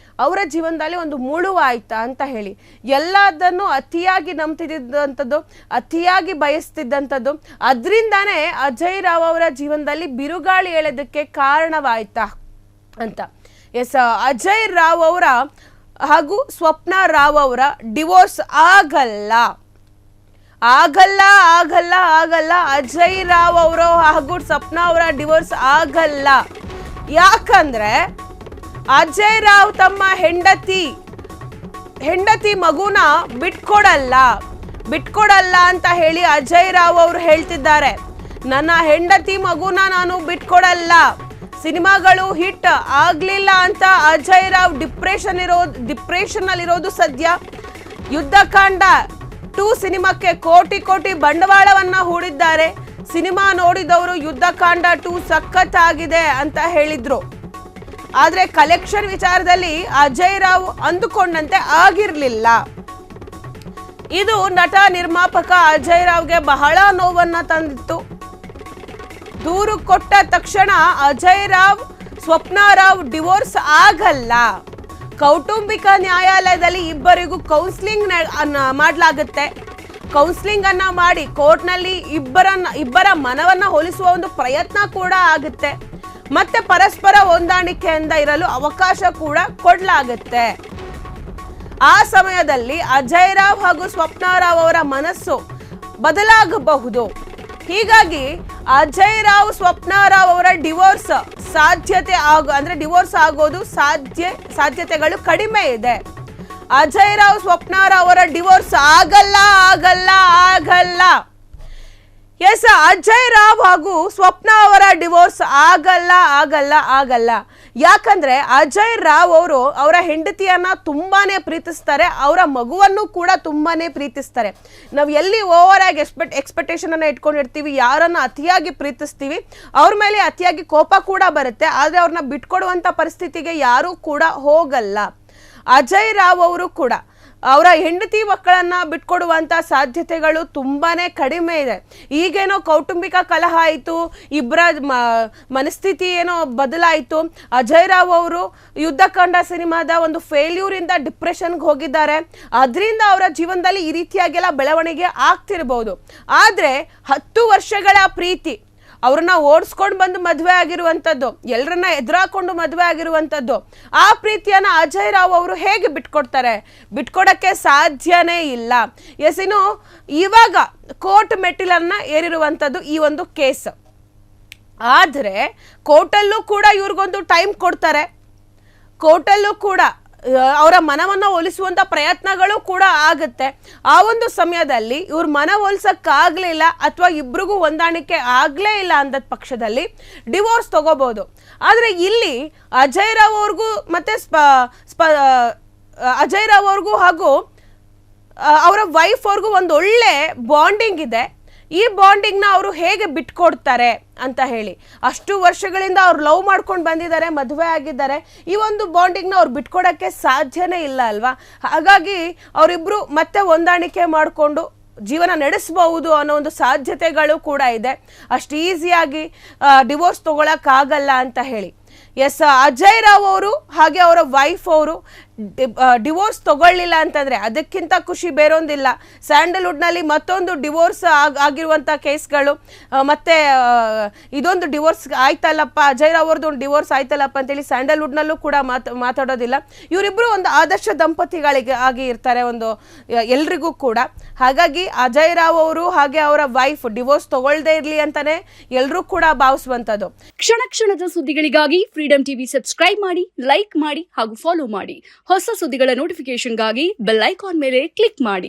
ಅವರ ಜೀವನದಲ್ಲಿ ಒಂದು ಮುಳುವಾಯ್ತಾ ಅಂತ ಹೇಳಿ. ಎಲ್ಲದನ್ನು ಅತಿಯಾಗಿ ನಂಬ್ತಿದ್ದಂಥದ್ದು, ಅತಿಯಾಗಿ ಬಯಸ್ತಿದ್ದಂಥದ್ದು, ಅದರಿಂದಾನೇ ಅಜಯ್ ರಾವ್ ಅವರ ಜೀವನದಲ್ಲಿ ಬಿರುಗಾಳಿ ಎಳೆದಕ್ಕೆ ಕಾರಣವಾಯ್ತಾ ಅಂತ. ಎಸ್, ಅಜಯ್ ರಾವ್ ಅವರ ಹಾಗೂ ಸ್ವಪ್ನ ರಾವ್ ಅವರ ಡಿವೋರ್ಸ್ ಆಗಲ್ಲ ಆಗಲ್ಲ ಆಗಲ್ಲ ಆಗಲ್ಲ ಅಜಯ್ ರಾವ್ ಅವರು ಹಾಗೂ ಸ್ವಪ್ನ ಅವರ ಡಿವೋರ್ಸ್ ಆಗಲ್ಲ. ಯಾಕಂದ್ರೆ ಅಜಯ್ ರಾವ್ ತಮ್ಮ ಹೆಂಡತಿ ಮಗುನ ಬಿಟ್ಕೊಡಲ್ಲ ಅಂತ ಹೇಳಿ ಅಜಯ್ ರಾವ್ ಅವರು ಹೇಳ್ತಿದ್ದಾರೆ. ನನ್ನ ಹೆಂಡತಿ ಮಗುನ ನಾನು ಬಿಟ್ಕೊಡಲ್ಲ, ಸಿನಿಮಾಗಳು ಹಿಟ್ ಆಗ್ಲಿಲ್ಲ ಅಂತ ಅಜಯ್ ರಾವ್ ಡಿಪ್ರೆಷನ್ ಅಲ್ಲಿರೋದು ಸದ್ಯ. ಯುದ್ಧಕಾಂಡ 2 ಸಿನಿಮಾಕ್ಕೆ ಕೋಟಿ ಬಂಡವಾಳವನ್ನ ಹೂಡಿದ್ದಾರೆ. ಸಿನಿಮಾ ನೋಡಿದವರು ಯುದ್ಧಕಾಂಡ 2 ಸಖತ್ತಾಗಿದೆ ಅಂತ ಹೇಳಿದ್ರು. ಆದ್ರೆ ಕಲೆಕ್ಷನ್ ವಿಚಾರದಲ್ಲಿ ಅಜಯ್ ರಾವ್ ಅಂದುಕೊಂಡಂತೆ ಆಗಿರ್ಲಿಲ್ಲ. ಇದು ನಟ ನಿರ್ಮಾಪಕ ಅಜಯ್ ರಾವ್ಗೆ ಬಹಳ ನೋವನ್ನ ತಂದಿತ್ತು. ದೂರು ಕೊಟ್ಟ ತಕ್ಷಣ ಅಜಯ್ ರಾವ್ ಸ್ವಪ್ನ ರಾವ್ ಡಿವೋರ್ಸ್ ಆಗಲ್ಲ, ಕೌಟುಂಬಿಕ ನ್ಯಾಯಾಲಯದಲ್ಲಿ ಇಬ್ಬರಿಗೂ ಕೌನ್ಸಿಲಿಂಗ್ ಮಾಡಲಾಗುತ್ತೆ. ಕೌನ್ಸಿಲಿಂಗ್ ಅನ್ನ ಮಾಡಿ ಕೋರ್ಟ್ನಲ್ಲಿ ಇಬ್ಬರ ಮನವನ್ನ ಹೋಲಿಸುವ ಒಂದು ಪ್ರಯತ್ನ ಕೂಡ ಆಗುತ್ತೆ. ಮತ್ತೆ ಪರಸ್ಪರ ಹೊಂದಾಣಿಕೆಯಿಂದ ಇರಲು ಅವಕಾಶ ಕೂಡ ಕೊಡಲಾಗುತ್ತೆ. ಆ ಸಮಯದಲ್ಲಿ ಅಜಯ್ ರಾವ್ ಹಾಗೂ ಸ್ವಪ್ನ ರಾವ್ ಅವರ ಮನಸ್ಸು ಬದಲಾಗಬಹುದು. ಹೀಗಾಗಿ ಅಜಯ್ ರಾವ್ ಸ್ವಪ್ನ ರಾವ್ ಅವರ ಡಿವೋರ್ಸ್ ಡಿವೋರ್ಸ್ ಆಗೋದು ಸಾಧ್ಯತೆಗಳು ಕಡಿಮೆ ಇದೆ. ಅಜಯ್ ರಾವ್ ಸ್ವಪ್ನ ರಾವ್ ಅವರ ಡಿವೋರ್ಸ್ ಆಗಲ್ಲ ಆಗಲ್ಲ ಆಗಲ್ಲ. ಎಸ್, ಅಜಯ್ ರಾವ್ ಹಾಗೂ ಸ್ವಪ್ನ ಅವರ ಡಿವೋರ್ಸ್ ಆಗಲ್ಲ. ಯಾಕಂದ್ರೆ ಅಜಯ್ ರಾವ್ ಅವರು ಅವರ ಹೆಂಡತಿಯನ್ನ ತುಂಬಾನೇ ಪ್ರೀತಿಸ್ತಾರೆ, ಅವರ ಮಗುವನ್ನು ಕೂಡ ತುಂಬಾನೇ ಪ್ರೀತಿಸ್ತಾರೆ. ನಾವು ಎಲ್ಲಿ ಓವರ್ ಆಗಿ ಎಕ್ಸ್ಪೆಕ್ಟೇಷನ್ ಅನ್ನ ಇಟ್ಕೊಂಡಿರ್ತೀವಿ, ಯಾರನ್ನ ಅತಿಯಾಗಿ ಪ್ರೀತಿಸ್ತೀವಿ, ಅವ್ರ ಮೇಲೆ ಅತಿಯಾಗಿ ಕೋಪ ಕೂಡ ಬರುತ್ತೆ. ಆದ್ರೆ ಅವ್ರನ್ನ ಬಿಟ್ಕೊಡುವಂತ ಪರಿಸ್ಥಿತಿಗೆ ಯಾರೂ ಕೂಡ ಹೋಗಲ್ಲ. ಅಜಯ್ ರಾವ್ ಅವರು ಕೂಡ ಅವರ ಹೆಂಡತಿ ಮಕ್ಕಳನ್ನ ಬಿಟ್ಕೊಡುವಂತ ಸಾಧ್ಯತೆಗಳು ತುಂಬಾನೇ ಕಡಿಮೆ ಇದೆ. ಈಗೇನೋ ಕೌಟುಂಬಿಕ ಕಲಹ ಆಯಿತು, ಇಬ್ಬರ ಮನಸ್ಥಿತಿ ಏನೋ ಬದಲಾಯಿತು. ಅಜಯ್ ರಾವ್ ಅವರು ಯುದ್ಧಕಾಂಡ ಸಿನಿಮಾದ ಒಂದು ಫೇಲ್ಯೂರ್ ಇಂದ ಡಿಪ್ರೆಷನ್ಗೆ ಹೋಗಿದ್ದಾರೆ. ಅದರಿಂದ ಅವರ ಜೀವನದಲ್ಲಿ ಈ ರೀತಿಯಾಗೆಲ್ಲ ಬೆಳವಣಿಗೆ ಆಗ್ತಿರ್ಬೋದು. ಆದ್ರೆ 10 ವರ್ಷಗಳ ಪ್ರೀತಿ, ಅವ್ರನ್ನ ಓಡಿಸ್ಕೊಂಡು ಬಂದು ಮದುವೆ ಆಗಿರುವಂಥದ್ದು, ಎಲ್ಲರನ್ನ ಎದುರಾಕೊಂಡು ಮದುವೆ ಆಗಿರುವಂಥದ್ದು, ಆ ಪ್ರೀತಿಯನ್ನ ಅಜಯ್ ರಾವ್ ಅವರು ಹೇಗೆ ಬಿಟ್ಕೊಡ್ತಾರೆ? ಬಿಟ್ಕೊಡಕ್ಕೆ ಸಾಧ್ಯನೇ ಇಲ್ಲ. ಎಸ್, ಇನ್ನು ಇವಾಗ ಕೋರ್ಟ್ ಮೆಟ್ಟಿಲನ್ನ ಏರಿರುವಂಥದ್ದು ಈ ಒಂದು ಕೇಸ್. ಆದರೆ ಕೋರ್ಟಲ್ಲೂ ಕೂಡ ಇವ್ರಿಗೊಂದು ಟೈಮ್ ಕೊಡ್ತಾರೆ. ಕೋರ್ಟಲ್ಲೂ ಕೂಡ ಅವರ ಮನವನ್ನ ಒಲಿಸುವಂತ ಪ್ರಯತ್ನಗಳು ಕೂಡ ಆಗುತ್ತೆ. ಆ ಒಂದು ಸಮಯದಲ್ಲಿ ಇವ್ರ ಮನ ಒಲಿಸಕ್ಕಾಗ್ಲಿಲ್ಲ ಅಥವಾ ಇಬ್ರಿಗೂ ಹೊಂದಾಣಿಕೆ ಆಗ್ಲೇ ಇಲ್ಲ ಅಂದ ಪಕ್ಷದಲ್ಲಿ ಡಿವೋರ್ಸ್ ತಗೋಬಹುದು. ಆದ್ರೆ ಇಲ್ಲಿ ಅಜಯ್ ರಾವ್ ಅವ್ರಿಗೂ ಮತ್ತೆ ಅಜಯ್ ರಾವ್ ಅವ್ರಿಗೂ ಹಾಗೂ ಅವರ ವೈಫ್ ಅವ್ರಿಗೂ ಒಂದು ಒಳ್ಳೆ ಬಾಂಡಿಂಗ್ ಇದೆ. ಈ ಬಾಂಡಿಂಗ್ನ ಅವರು ಹೇಗೆ ಬಿಟ್ಕೊಡ್ತಾರೆ ಅಂತ ಹೇಳಿ, ಅಷ್ಟು ವರ್ಷಗಳಿಂದ ಅವ್ರು ಲವ್ ಮಾಡ್ಕೊಂಡು ಬಂದಿದ್ದಾರೆ, ಮದುವೆ ಆಗಿದ್ದಾರೆ. ಈ ಒಂದು ಬಾಂಡಿಂಗ್ನ ಅವ್ರು ಬಿಟ್ಕೊಡಕ್ಕೆ ಸಾಧ್ಯನೇ ಇಲ್ಲ ಅಲ್ವಾ? ಹಾಗಾಗಿ ಅವರಿಬ್ರು ಮತ್ತೆ ಹೊಂದಾಣಿಕೆ ಮಾಡಿಕೊಂಡು ಜೀವನ ನಡೆಸಬಹುದು ಅನ್ನೋ ಒಂದು ಸಾಧ್ಯತೆಗಳು ಕೂಡ ಇದೆ. ಅಷ್ಟು ಈಸಿಯಾಗಿ ಡಿವೋರ್ಸ್ ತಗೊಳಕ್ಕಾಗಲ್ಲ ಅಂತ ಹೇಳಿ. ಎಸ್, ಅಜಯ್ ರಾವ್ ಅವರು ಹಾಗೆ ಅವರ ವೈಫ್ ಅವರು ಡಿವೋರ್ಸ್ ತಗೊಳ್ಳಿಲ್ಲ ಅಂತಂದ್ರೆ ಅದಕ್ಕಿಂತ ಖುಷಿ ಬೇರೊಂದಿಲ್ಲ. ಸ್ಯಾಂಡಲ್ವುಡ್ನಲ್ಲಿ ಮತ್ತೊಂದು ಡಿವೋರ್ಸ್ ಆಗಿರುವಂಥ ಕೇಸ್ಗಳು, ಮತ್ತೆ ಇದೊಂದು ಡಿವೋರ್ಸ್ ಆಯ್ತಲ್ಲಪ್ಪ, ಅಜಯ್ ರಾವ್ ಅವ್ರದ್ದು ಒಂದು ಡಿವೋರ್ಸ್ ಆಯ್ತಲ್ಲಪ್ಪ ಅಂತೇಳಿ ಸ್ಯಾಂಡಲ್ವುಡ್ನಲ್ಲೂ ಕೂಡ ಮಾತಾಡೋದಿಲ್ಲ. ಇವರಿಬ್ಬರು ಒಂದು ಆದರ್ಶ ದಂಪತಿಗಳಿಗೆ ಆಗಿ ಇರ್ತಾರೆ ಒಂದು ಎಲ್ರಿಗೂ ಕೂಡ. ಹಾಗಾಗಿ ಅಜಯ್ ರಾವ್ ಅವರು ಹಾಗೆ ಅವರ ವೈಫ್ ಡಿವೋರ್ಸ್ ತಗೊಳ್ದೇ ಇರಲಿ ಅಂತಾನೆ ಎಲ್ಲರೂ ಕೂಡ ಭಾವಿಸುವಂಥದ್ದು. ಕ್ಷಣ ಕ್ಷಣದ ಸುದ್ದಿಗಳಿಗಾಗಿ ಫ್ರೀಡಂ ಟಿವಿ ಸಬ್ಸ್ಕ್ರೈಬ್ ಮಾಡಿ, ಲೈಕ್ ಮಾಡಿ ಹಾಗೂ ಫಾಲೋ ಮಾಡಿ. ಹೊಸ ಸುದ್ದಿಗಳ ನೋಟಿಫಿಕೇಶನ್ಗಾಗಿ ಬೆಲ್ ಐಕಾನ್ ಮೇಲೆ ಕ್ಲಿಕ್ ಮಾಡಿ.